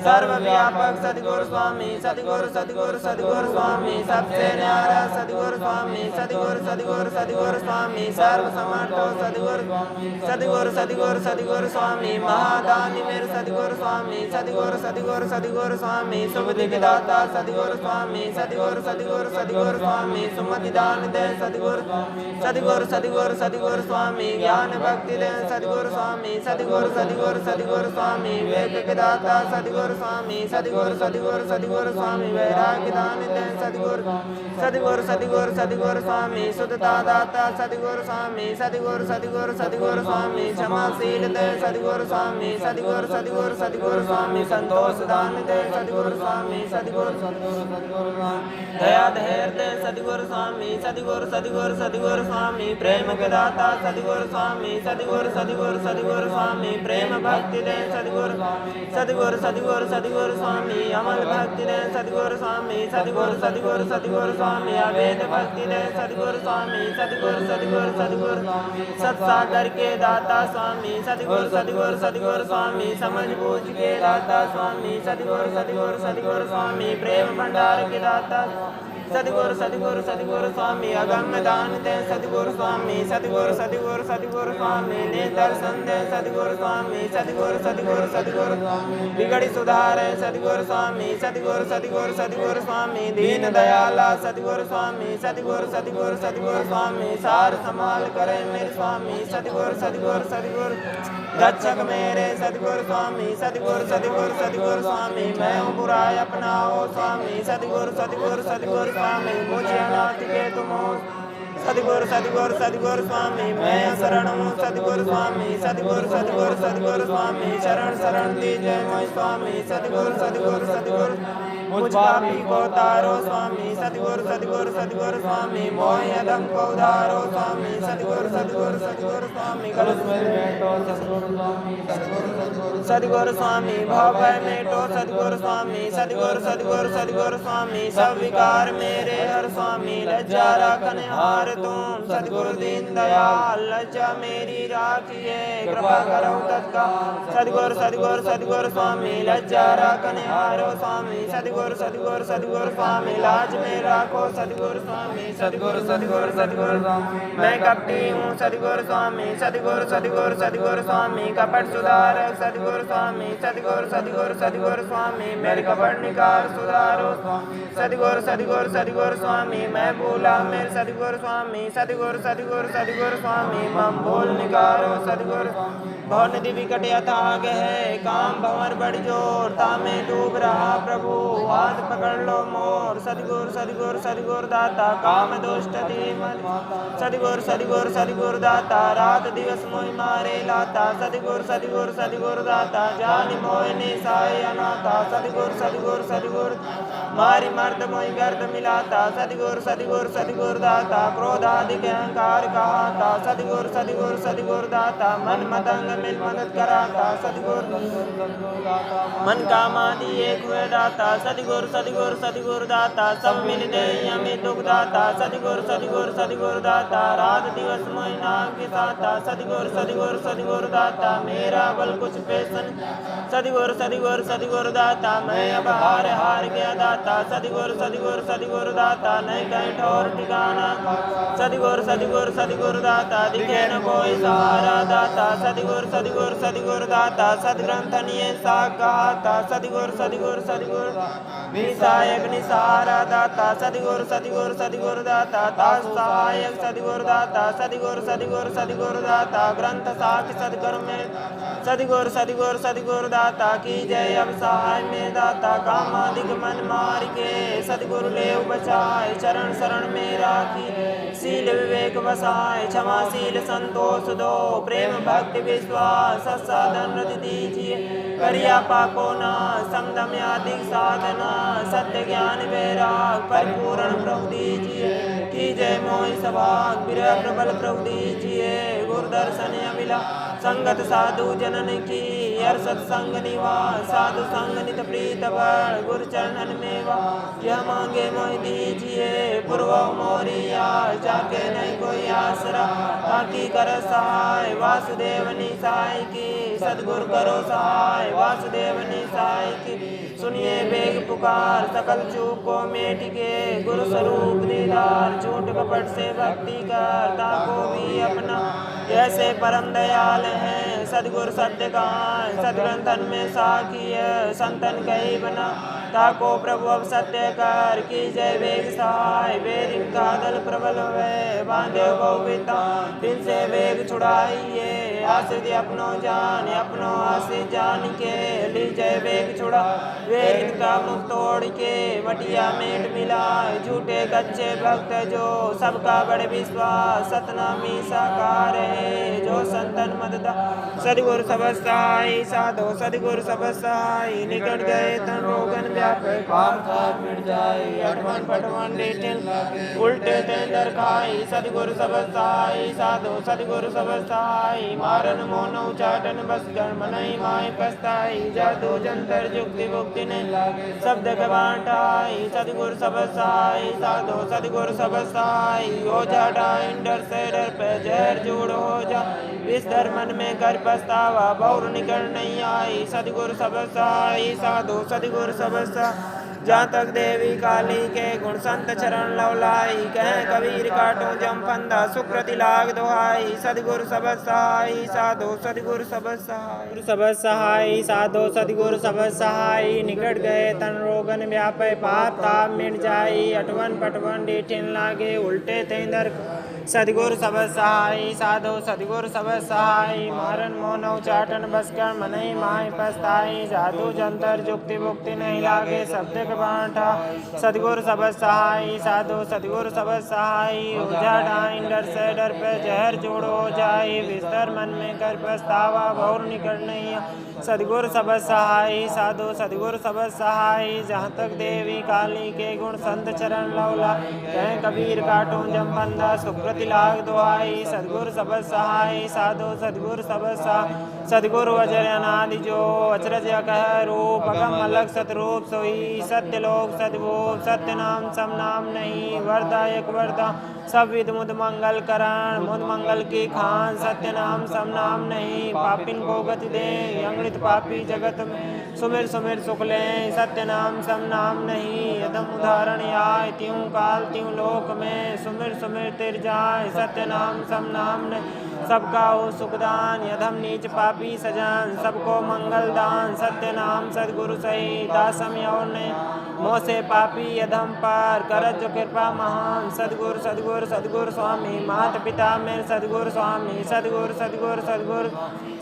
सर्व व्यापक सदगुरु स्वामी सदगुरु सदगुरु सदगुरु स्वामी सबसे न्यारा सदगुरु स्वामी सदगुरु सदगुरु सदगुरु स्वामी सर्व समर्थ सदगुरु सदगुरु सदगुरु सदगुरु स्वामी महादानी मेरे सदगुरु स्वामी सदगुरु सदगुरु सदगुरु स्वामी सुबुद्धि के दाता सदगुरु स्वामी सदगुरु सदगुरु सदगुरु स्वामी सुमति दान दे सदगुरु सदगुरु सदगुरु सदगुरु स्वामी ज्ञान भक्ति दे सदगुरु स्वामी सदगुरु सदगुरु सदगुरु स्वामी विवेक के दाता सदगुरु स्वामी सदगुरु सदगुरु सदगुरु स्वामी वैराग्य दान दे सदगुरु सदगुरु सदगुरु सदगुरु स्वामी शुद्धता दाता सदगुरु स्वामी सदगुरु सदगुरु सदगुरु स्वामी क्षमाशील दे सदगुरु स्वामी सदगुरु सदगुरु सदगुरु स्वामी संतोष दान दे सदगुरु स्वामी सदगुरु सदगुरु सदगुरु दया धैर्य दे सदगुरु स्वामी सदगुरु सदगुरु सदगुरु स्वामी प्रेम के दाता सदगुरु स्वामी सदगुरु सदगुरु सदगुरु स्वामी प्रेम भक्ति दे सदगुरु सदगुरु सदगुरु सदगुरु स्वामी अमल भक्ति दे सतगुरु स्वामी सतगुरु सतगुरु सतगुरु स्वामी अवेद भक्ति दे सतगुरु स्वामी सतगुरु सतगुरु सतगुरु सत्सागर के दाता स्वामी सतगुरु सतगुरु सतगुरु स्वामी समझ बूझ के दाता स्वामी सतगुरु सतगुरु सतगुरु स्वामी प्रेम भंडार के दाता सतगुरु सतगुरु सतगुरु स्वामी अगम दान दे सतगुरु स्वामी सतगुरु सतगुरु सतगुरु स्वामी ने दर्शन दे सतगुरु स्वामी सतगुरु सतगुरु सतगुरु बिगड़ी सुधार सतगुरु स्वामी सतगुरु सतगुरु सतगुरु स्वामी दीन दयाला सतगुरु स्वामी सतगुरु सतगुरु सतगुरु स्वामी सार संभाल करे मेरे स्वामी सतगुरु सतगुरु सतगुरु रक्षक मेरे सतगुरु स्वामी सतगुरु सतगुरु सतगुरु स्वामी मैं हूँ बुराई अपनाओ स्वामी सतगुरु सतगुरु सतगुरु स्वामी मुझे अनाथ के तुम हो सतगुरु सतगुरु सतगुरु स्वामी मैं शरण हूँ सतगुरु स्वामी सतगुरु सतगुरु सतगुरु स्वामी शरण शरण दीजिए मैं स्वामी सतगुरु सतगुरु सतगुरु मुझ पापी को तारो स्वामी सतगुरु सतगुरु सतगुरु स्वामी मोह अधम को उधारो स्वामी सतगुरु सतगुरु सतगुरु स्वामी कलश में बैठो सतगुरु स्वामी सतगुरु स्वामी भव भय मेटो सतगुरु स्वामी सतगुरु सतगुरु सतगुरु स्वामी सब विकार मेरे हर स्वामी लज्जा रखने हार तुम सतगुरु दीन दयाल लज्जा मेरी राखिए कृपा करो तत्काल सतगुरु सतगुरु सतगुरु स्वामी लज्जा रखने हारो स्वामी सतगुरु सतगुरु सतगुरु स्वामी लाज में राखो सतगुरु स्वामी सतगुरु सतगुरु सतगुरु स्वामी मैं कपटी हूँ सतगुरु स्वामी सतगुरु सतगुरु सतगुरु स्वामी कपट सुधारक सतगुरु स्वामी सतगुरु सतगुरु सतगुरु स्वामी मेरे कपट निकार सुधारो सतगुरु सतगुरु सतगुरु स्वामी मैं भूला मेरे सतगुरु स्वामी सतगुरु सतगुरु सतगुरु स्वामी मम भूल निकारो सतगुरु बहुत नदी विकट यथाग है काम भंवर बड़ी जोर तामे डूब रहा प्रभु हाथ पकड़ लो मोर सतगुरु सतगुरु सतगुरु दाता काम दुष्ट धीमन सतगुरु सतगुरु सतगुरु दाता रात दिवस मोहि मारे लाता सतगुरु सतगुरु सतगुरु दाता जानि मोहि निसाय अनाथा सतगुरु सतगुरु सतगुरु मारी मर्द मोहि गर्द मिलाता सतगुरु सतगुरु सतगुरु दाता क्रोधाधिक अहंकार कहाता सतगुरु सतगुरु सतगुरु दाता मन मतंग मिल मदद कराता सतगुरु मन कामादि एक हुए दाता सतगुरु सतगुरु सतगुरु दाता सब मिल दे हमें दुख दाता सतगुरु सतगुरु सतगुरु दाता रात दिवस महीना के साता सतगुरु सतगुरु सतगुरु दाता मेरा बल कुछ पेशन सतगुरु सतगुरु सतगुरु दाता मैं अब हार गया दाता सतगुरु सतगुरु सतगुरु दाता नहीं कहीं ठोर ठिकाना सतगुरु सतगुरु सतगुरु दाता दिखे न कोई सहारा दाता सतगुरु सतगुरु सतगुरु दाता सदग्रंथनीय साग कहाता सतगुरु सतगुरु सतगुरु निसायक निसहारा दाता सतगुरु सतगुरु सतगुरु दाता दास सहायक सतगुरु दाता सतगुरु सतगुरु सतगुरु दाता ग्रंथ साख सतगुरु में सतगुरु सतगुरु सतगुरु दाता की जय अब सहाय में दाता कामादिक मन मार के सतगुरु ले बचाए चरण शरण में राखी शील विवेक बसाए क्षमाशील संतोष दो प्रेम भक्ति विश्वास साधन रति दीजिए करिया पाको ना समदम आदि साधना सत्य ज्ञान वैराग परिपूर्ण प्रभु दीजिए की जय मोहि सभाग विरह प्रबल प्रभु दीजिए गुरु दर्शन अमिला संगत साधु जनन की हर सत्संग निवास साधु संग नित प्रीत बड़ गुरु चरणन मेवा यह मांगे मोहि दीजिए पूर्व मोरिया जाके नहीं कोई आसरा बाकी कर सहाय वासुदेव निसाय की सदगुरु करो सहाय वासुदेव निसाय की सुनिए बेग पुकार सकल चूक को मेट के गुरु स्वरूप दीदार झूठ कपट से भक्ति करता को भी अपना ऐसे परम दयाल है सदगुरु सत्य कहाँ सदग्रंथन में साखी है संतन कही बना ताको प्रभु अब सत्य कर की जय वेग सहाय वेद का दल प्रबल है बांधे गोविता दिन से वेग छुड़ाइए आश्रित अपनो जान अपनो आश्रित जान के ली जय वेग छुड़ा वेद का मुख तोड़ के मटिया मेट मिला झूठे कच्चे भक्त जो सबका बड़े विश्वास सतनामी साकार है जो संतन मददा सदगुरु सब सहाय साधो सदगुरु सब सहाय निकट गए तन रोगन व्यापे पाप मिट जाए अटवन पटवन लेटिन उल्टे तेंदर खाई सदगुरु सब सहाय साधो सदगुरु सब सहाय मारन मोन उचाटन बस गण मनई माय पछताई जादू जंतर जुक्ति मुक्ति ने शब्द के बांटाई सतगुर सब सहाय साधो सतगुर सब सहाय ओझा डाइन डर से डर पे जहर जोड़ हो जा इस डर मन में कर पछतावा बहुर निकल नहीं आई सतगुर सब सहाय साधो सतगुर सब सहाय जहाँ तक देवी काली के गुण संत चरण लवलाई कह कबीर काटो जम फंदा सुकृति लाग दोहाई सदगुर सब सहाय साधो सदगुर सब सहाय सब सहाय साधो सदगुर सब सहाय निकट गए तन रोगन व्यापय पाप ताप मिट जाई अटवन पटवन डीठिन लागे उल्टे तेंदर सदगुर सब सहाय साधो सदगुर सब सहाय मारन मोन उचाटन बस कर मनई माय पछताई जादू जंतर जुक्ति मुक्ति नहीं लागे शब्द के बांटा सदगुर सब सहाय साधो सदगुर सब सहाय ओझा डाइन डर से डर पे जहर जोड़ हो जाए विस्तर मन में कर पछतावा बहुर निकट नहीं सदगुर सब सहाय साधो सदगुर सब सहाय जहाँ तक देवी काली के गुण संत चरण लवला कह कबीर काटो जम बंदा सुकृति लाग दुआई सदगुर सब सहाय साधो सदगुर सब सहाय सदगुरु अजर अनादि जो अचरज कह रूप अगम अलग सतरूप सोई सत्य लोक सदभूप सत्य नाम सम नाम नहीं वरदायक वरदा सब विध मुद मंगल करण मुद मंगल की खान सत्य नाम सम नाम नहीं पापिन को गति दे अंगृत पापी जगत में सुमिर सुमिर सुख ले सत्य नाम सम नाम नहीं यदम उदाहरण आय त्यों काल त्यों लोक में सुमिर सुमिर तिर जाय सत्य नाम सम नाम नहीं सबका हो सुखदान यदम नीच पापी सजान सबको मंगल दान सत्य नाम सदगुरु सही दासम और ने मोह से पापी यदम पार करत जो कृपा महान सदगुरु सदगुरु सदगुरु स्वामी माता पिता मेरे सदगुरु स्वामी सदगुरु सदगुरु सदगुरु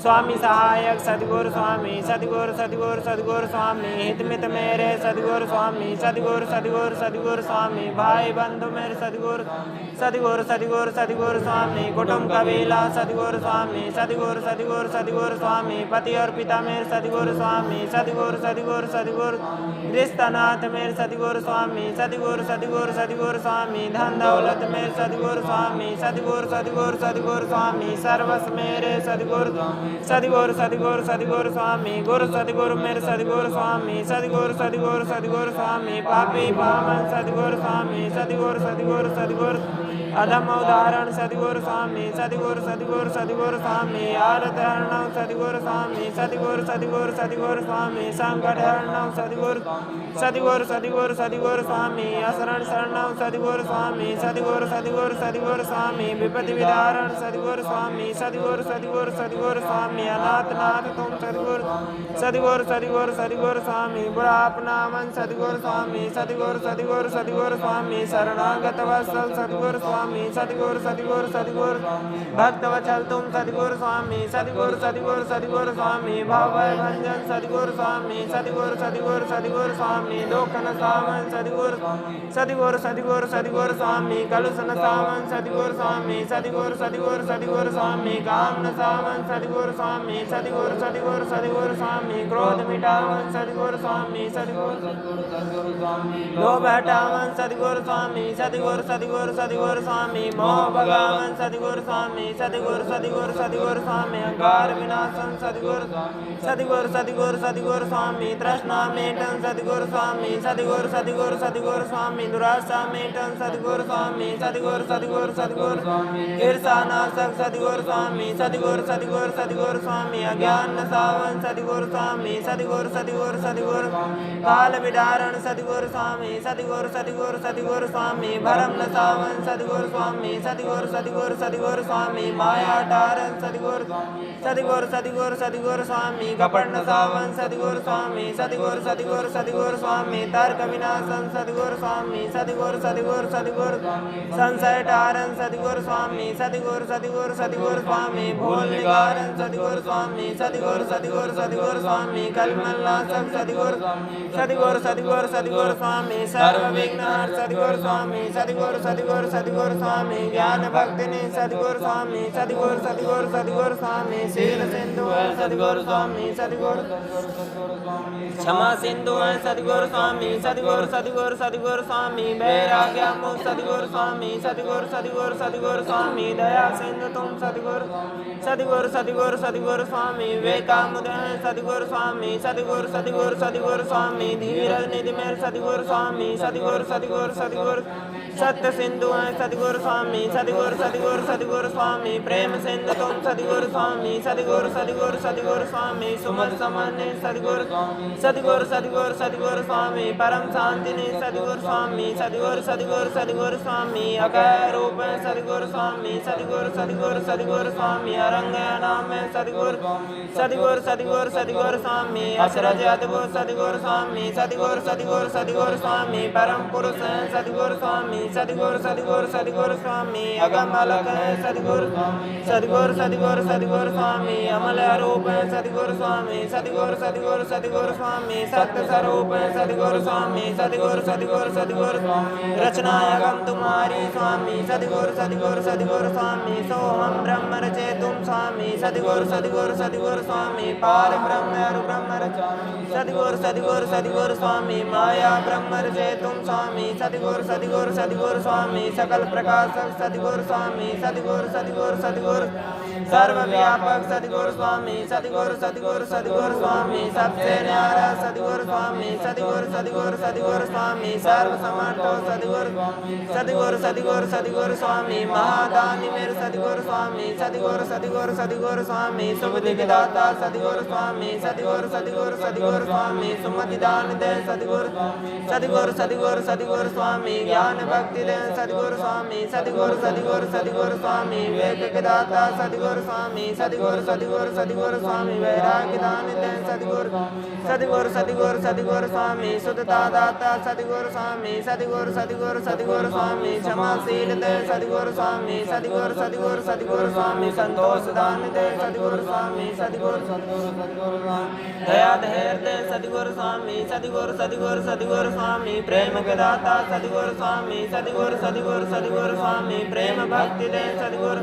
स्वामी सहायक सदगुरु स्वामी सदगुरु सदगुरु सदगुरु स्वामी हितमित मेरे सदगुरु स्वामी सदगुरु सदगुरु सदगुरु स्वामी भाई बंधु मेरे सदगुरु सदगुरु सदगुरु सदगुरु स्वामी कुटुंब कबीला सदगुरु स्वामी सदगुरु सदगुरु सदगुरु स्वामी पति और पिता मेरे सदगुरु स्वामी सदगुरु सदगुरु सदगुरु रिश्तानाथ मेरे सदगुरु स्वामी सदगुरु सदगुरु सदगुरु स्वामी धन दौलत मेरे सदगुरु स्वामी सदगुरु सदगुरु सदगुरु स्वामी सर्वस मेरे सदगुरु सदगुरु सदगुरु सदगुरु स्वामी गुरु सदगुरु मेरे सदगुरु स्वामी सदगुरु सदगुरु सदगुरु स्वामी पापी पावन सदगुरु स्वामी सदगुरु सदगुरु सदगुरु अधम उदाहरण सदगुरु स्वामी सदगुरु सदगुरु सदगुरु स्वामी आरत हरणव सदगुरु स्वामी सदगुरु सदगुरु सदगुरु स्वामी संकट हरणव सदगुरु सदगुरु सदगुरु सदगुरु स्वामी असरण शरणव सदगुरु स्वामी सदगुरु सदगुरु सदगुरु स्वामी विपत्ति विदारण सदगुरु स्वामी सदगुरु सदगुरु सदगुरु स्वामी अनाथ नाथ तुम सदगुरु सदगुरु सदगुरु सदगुरु स्वामी बुरा अपना मन सदगुरु स्वामी सदगुरु सदगुरु सदगुरु स्वामी शरणागत वत्सल सदगुरु स्वामी सदगुरु सदगुरु सदगुरु भक्त वचल तुम सदगुरु स्वामी सदगुरु सदगुरु सदगुरु स्वामी भव भंजन सदगुरु स्वामी सदगुरु सदगुरु सदगुरु स्वामी लोकन सावन सदगुरु सदगुरु सदगुरु सदगुरु स्वामी कलुषन सावन सदगुरु स्वामी सदगुरु सदगुरु सदगुरु स्वामी काम सावन सदगुरु स्वामी सदगुरु सदगुरु सदगुरु स्वामी क्रोध मिटावन सदगुरु स्वामी सदगुरु लोभ हटावन सदगुरु स्वामी सदगुरु सदगुरु सदगुरु स्वामी मोह भगावन सदगुरु स्वामी सदगुरु सदगुरु सदगुरु स्वामी अहंकार विनाशन सदगुरु सदगुरु सदगुरु सदगुरु स्वामी तृष्णा मेटन सदगुरु स्वामी सदगुरु सदगुरु सदगुरु स्वामी दुराशा मेटन सदगुरु स्वामी सदगुरु सदगुरु सदगुरु ईर्षा नाशक सदगुरु स्वामी सदगुरु सदगुरु सदगुरु स्वामी अज्ञान नसावन सदगुरु स्वामी सदगुरु सदगुरु सदगुरु काल विदारण सदगुरु स्वामी सदगुरु सदगुरु सदगुरु स्वामी भरम नसावन सदगुरु स्वामी सदगुरु सदगुरु सदगुरु स्वामी माया टारन सदगुरु सदगुरु सदगुरु सदगुरु स्वामी कपट नसावन सदगुरु स्वामी सदगुरु सदगुरु सदगुरु स्वामी तर्क विनाशन सदगुरु स्वामी सदगुरु सदगुरु सदगुरु संशय टारन सदगुरु स्वामी सदगुरु सदगुरु सदगुरु स्वामी भूल निवारण सदगुरु स्वामी सदगुरु सदगुरु सदगुरु स्वामी कलमल नाशक सदगुरु सदगुरु सदगुरु सदगुरु स्वामी सर्व विघ्न सदगुरु स्वामी सदगुरु सदगुरु सदगुरु सदगुरु स्वामी ज्ञान भक्ति ने सदगुरु स्वामी सदगुरु सदगुरु सदगुरु स्वामी शील सिंधु सदगुरु स्वामी सदगुरु क्षमा सिंधु सदगुरु स्वामी सदगुरु सदगुरु सदगुरु स्वामी वैराग्य मुख सदगुरु स्वामी सदगुरु सदगुरु सदगुरु स्वामी दया सिंधु तुम सदगुरु सदगुरु सदगुरु सदगुरु स्वामी विवेकामुदय सदगुरु स्वामी सदगुरु सदगुरु सदगुरु स्वामी धीरज निधि मेल सदगुरु स्वामी सदगुरु सदगुरु सदगुरु सत्य सिंधु सदगुरु स्वामी सदगुरु सदगुरु सदगुरु स्वामी प्रेम सिंधु तुम सदगुरु स्वामी सदगुरु सदगुरु सदगुरु स्वामी सुमन सामान्य सदगुरु सदगुरु सदगुरु सदगुरु स्वामी परम शांति ने सदगुरु स्वामी सदगुरु सदगुरु सदगुरु स्वामी अकय रूप सदगुरु स्वामी सदगुरु सदगुरु सदगुरु स्वामी अरंग नाम सदगुरु सदगुरु सदगुरु सदगुरु स्वामी अचरज अद्भुत सदगुरु स्वामी सदगुरु सदगुरु सदगुरु स्वामी परम पुरुष सदगुरु स्वामी सदगुरु सदगुरु सदगुरु स्वामी अगम अलग सदगुरु सदगुरु सदगुरु सदगुरु स्वामी अमल रूप सदगुरु स्वामी सदगुरु सदगुरु सदगुरु स्वामी सत्य स्वरूप सदगुरु स्वामी सदगुरु सदगुरु सदगुरु रचना अगम तुम्हारी स्वामी सदगुरु सदगुरु सदगुरु स्वामी सोहम ब्रह्म रचे तुम स्वामी सदगुरु सदगुरु सदगुरु स्वामी पार ब्रह्म अरु ब्रह्म रचे सदगुरु सदगुरु सदगुरु स्वामी माया ब्रह्म रचे तुम स्वामी सदगुरु सदगुरु सदगुरु स्वामी सकल प्रकाशक सदगुरु स्वामी सदगुरु सदगुरु सदगुरु सर्वव्यापक सदगुरु स्वामी सदगुरु सदगुरु सदगुरु स्वामी सबसे न्यारा सदगुरु स्वामी सदगुरु सदगुरु सदगुरु स्वामी सर्व समर्थ सदगुरु सदगुरु सदगुरु सदगुरु स्वामी महादानी मेरे सदगुरु स्वामी सदगुरु सदगुरु सदगुरु स्वामी सुबुद्धि के दाता सदगुरु स्वामी सदगुरु सदगुरु सदगुरु स्वामी सुमति दान दे सदगुरु सदगुरु सदगुरु सदगुरु स्वामी ज्ञान भक्ति दे सदगुरु स्वामी सदगुरु सदगुरु सदगुरु स्वामी विवेक के दाता सदगुरु स्वामी सदगुरु सदगुरु सदगुरु स्वामी वैराग्य दान दे सदगुरु सदगुरु सदगुरु सदगुरु स्वामी शुद्धता दाता सदगुरु स्वामी सदगुरु सदगुरु सदगुरु स्वामी क्षमाशील दे सदगुरु स्वामी सदगुरु सदगुरु सदगुरु स्वामी संतोष दान दे सदगुरु स्वामी सदगुरु सदगुरु सदगुरु स्वामी दया धैर्य दे सदगुरु स्वामी सदगुरु सदगुरु सदगुरु स्वामी प्रेम के दाता सदगुरु स्वामी सदगुरु सदगुरु सदगुरु स्वामी प्रेम भक्ति दे सदगुरु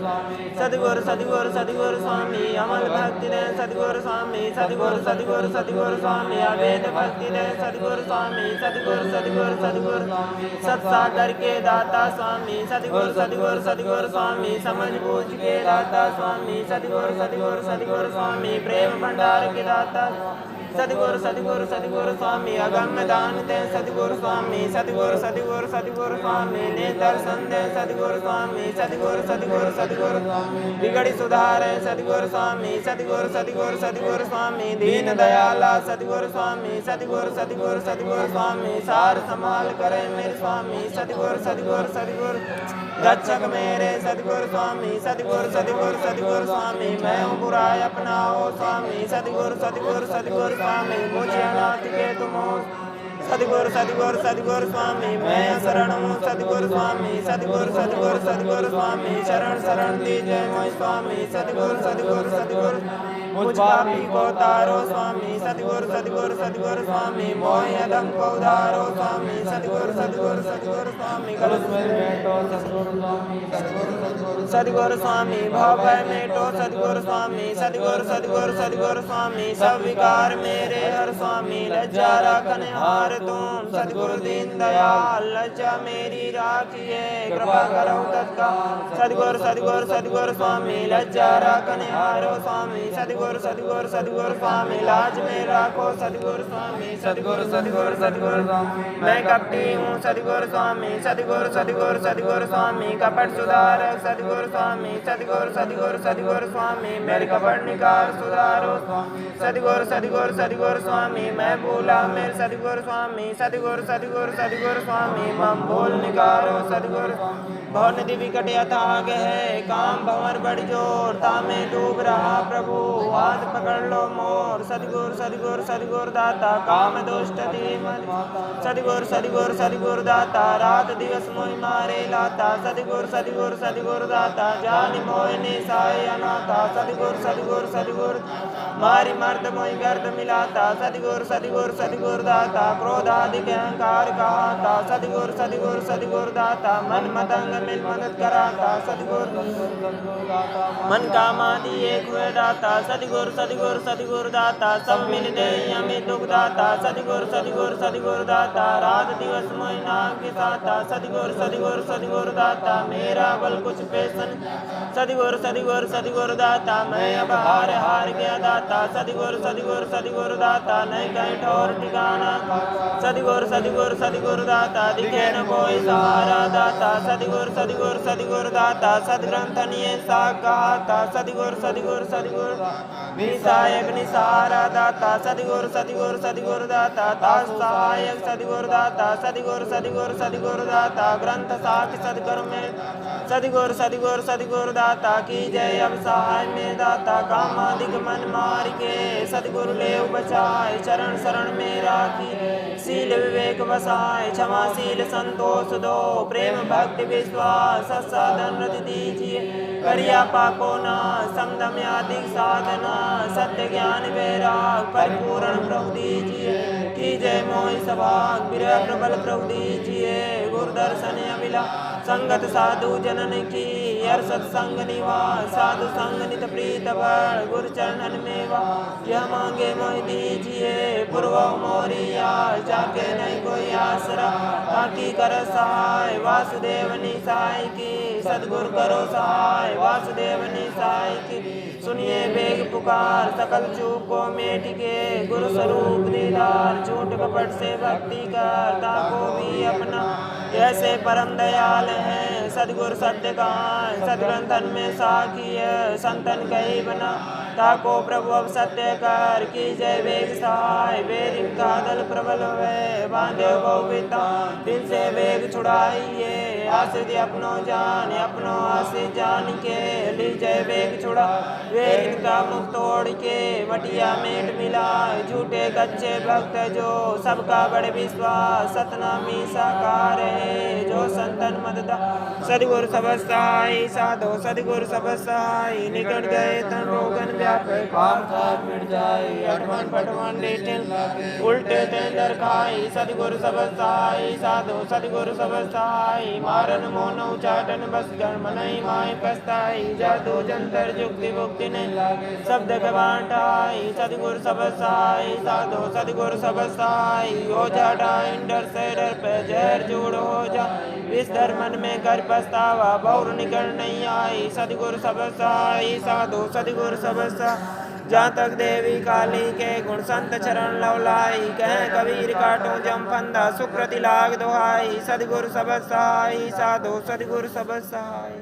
सदगुरु सदगुरु सदगुरु स्वामी अमल भक्ति दे सदगुरु स्वामी सदगुरु सदगुरु सदगुरु स्वामी अवैध भक्ति दे सदगुरु स्वामी सदगुरु सदगुरु सदगुरु सत्सागर के दाता स्वामी सदगुरु सदगुरु सदगुरु स्वामी समझ बूझ के दाता स्वामी सदगुरु सदगुरु सदगुरु स्वामी प्रेम भंडार के दाता सदगुरु सदगुरु सदगुरु स्वामी अगम्य दान दे सदगुरु स्वामी सदगुरु सदगुरु सदगुरु स्वामी ने दर्शन दे सदगुरु स्वामी सदगुरु सदगुरु सदगुरु बिगड़ी सुधार सदगुरु स्वामी सदगुरु सदगुरु सदगुरु स्वामी दीन दयाला सदगुरु स्वामी सदगुरु सदगुरु सदगुरु स्वामी सार संभाल करे मेरे स्वामी सदगुरु सदगुरु सदगुरु रक्षक मेरे सदगुरु स्वामी सदगुरु सदगुरु सदगुरु स्वामी मैं हूँ बुराई अपनाओ स्वामी सदगुरु सदगुरु सदगुरु स्वामी मुझे अनाथ के तुम हो सदगुरु सदगुरु सदगुरु स्वामी मैं शरण हूँ सदगुरु स्वामी सदगुरु सदगुरु सदगुरु स्वामी शरण शरण दीजिए मोहि स्वामी सदगुरु सदगुरु सदगुरु मुझ पापी को तारो स्वामी सदगुरु सदगुरु सदगुरु स्वामी मोहि अधम को उधारो स्वामी सदगुरु सदगुरु सदगुरु स्वामी कलश में बैठो सदगुरु स्वामी सदगुरु स्वामी भाव भय मेटो सदगुरु स्वामी सदगुरु सदगुरु सदगुरु स्वामी सब विकार मेरे हर स्वामी लज्जा रखने हार तुम सदगुरु दीन दयाल लज्जा मेरी राखिए कृपा करो तत्काल सदगुरु सदगुरु सदगुरु स्वामी लज्जा रखने हारो स्वामी सदगुरु सदगुरु सदगुरु स्वामी लाज में राखो सदगुरु स्वामी सदगुरु सदगुरु सदगुरु स्वामी मैं कपटी हूँ सदगुरु स्वामी सदगुरु सदगुरु सदगुरु स्वामी कपट सुधारक सदगुरु स्वामी सदगुरु सदगुरु सदगुरु स्वामी मेरे कपट निकार सुधारो सदगुरु सदगुरु सदगुरु स्वामी मैं भूला मेरे सदगुरु स्वामी सदगुरु सदगुरु सदगुरु स्वामी मम भूल निकारो सदगुरु बहुत नदी विकट यथाग है काम भंवर बड़ जोर तामे डूब रहा प्रभु हाथ पकड़ लो मोर सदगुरु सदगुरु सदगुरु दाता काम दुष्ट धीमन सदगुरु सदगुरु सदगुरु दाता रात दिवस मोहि मारे लाता सदगुरु सदगुरु सदगुरु दाता जानि मोहि निसाय अनाथा सदगुरु सदगुरु सदगुरु मारी मर्द मोहि गर्द मिलाता सदगुरु सदगुरु सदगुरु दाता क्रोधाधिक अहंकार कहाता सदगुरु सदगुरु सदगुरु दाता मन मतंग मिल मदद कराता सदगुरु मन कामादि एक हुए दाता सदगुरु सदगुरु सदगुरु दाता सब मिल दे हमें दुख दाता सदगुरु सदगुरु सदगुरु दाता रात दिवस महीना के साता सदगुरु सदगुरु सदगुरु दाता मेरा बल कुछ पेशन सदगुरु सदगुरु सदगुरु दाता मैं अब हार गया दाता सदगुरु सदगुरु सदगुरु दाता नहीं कहीं ठोर ठिकाना सदगुरु सदगुरु सदगुरु दाता दिखे न कोई सहारा दाता सदगुरु सदगुरु सदगुरु दाता सदग्रंथ निये साग कहाता सदगुरु सदगुरु सदगुरु निसायक निसहारा दाता सदगुरु सदगुरु सदगुरु दाता दास सहायक सदगुरु दाता सदगुरु सदगुरु सदगुरु दाता ग्रंथ साख सदगुरु में सदगुरु सदगुरु सदगुरु दाता की जय अब सहाय में दाता कामादिक मन मार के सदगुरु ले बचाए चरण शरण में राखी शील विवेक बसाए क्षमाशील संतोष दो प्रेम भक्ति विश्वास साधन रति दीजिए करिया पापो ना समदम आदि साधना सत्य ज्ञान वैराग परिपूर्ण प्रभु दीजिए की जय मोहि सभाग विरह प्रबल प्रभु दीजिए गुरु दर्शन अभिला संगत साधु जनन की हर सत्संग निवास साधु संग नित प्रीत बड़ गुरु चरणन मेवा यह मांगे मोह दीजिए पूर्व मोरिया जाके नहीं कोई आसरा ताकि कर सहाय वासुदेव निसाय की सदगुरु करो सहाय वासुदेव निसाय की सुनिए बेग पुकार सकल चूक को मेट के गुरु स्वरूप दीदार झूठ कपट से भक्ति करता को भी अपना ऐसे परम दयाल है सदगुरु सत्य कहाँ सदग्रंथन में साखी है संतन कही बना ताको प्रभु अब सत्य कर की जय वेग सहाय वेद का दल प्रबल है बांधे बहुता दिन से वेग छुड़ाइए आश्रित अपनो जान अपनो आश्रित जान के ली जय वेग छुड़ा वेद का मुख तोड़ के मटिया मेट मिला झूठे कच्चे भक्त जो सबका बड़े विश्वास सतनामी साकार है जो संतन मददा सदगुरु सब सहाय साधो सदगुरु सब सहाय निकट गए तन रोगन व्यापे पाप मिट जाए अठवन पटवन लेटिन उल्टे तेंदर खाई सदगुरु सब सहाय साधो सदगुरु सब सहाय मारन मोनो चाटन बस कर्म नहीं माय पछताई जादू जंतर जुक्ति मुक्ति ने शब्द गवाटाई सदगुरु सब सहाय साधो सदगुरु सब सहाय हो जाटा इंडर से डर पे जहर जोड़ हो जा इस धर्मन में कर पछतावा बहुर निकल नहीं आई सदगुरु सब सहाय साधो सदगुरु सब जहाँ तक देवी काली के गुण संत चरण लवलाई कह कबीर काटो जम फंदा सुकृति लाग दोहाई सदगुरु सब सहाय साधो सदगुरु सब सहाय।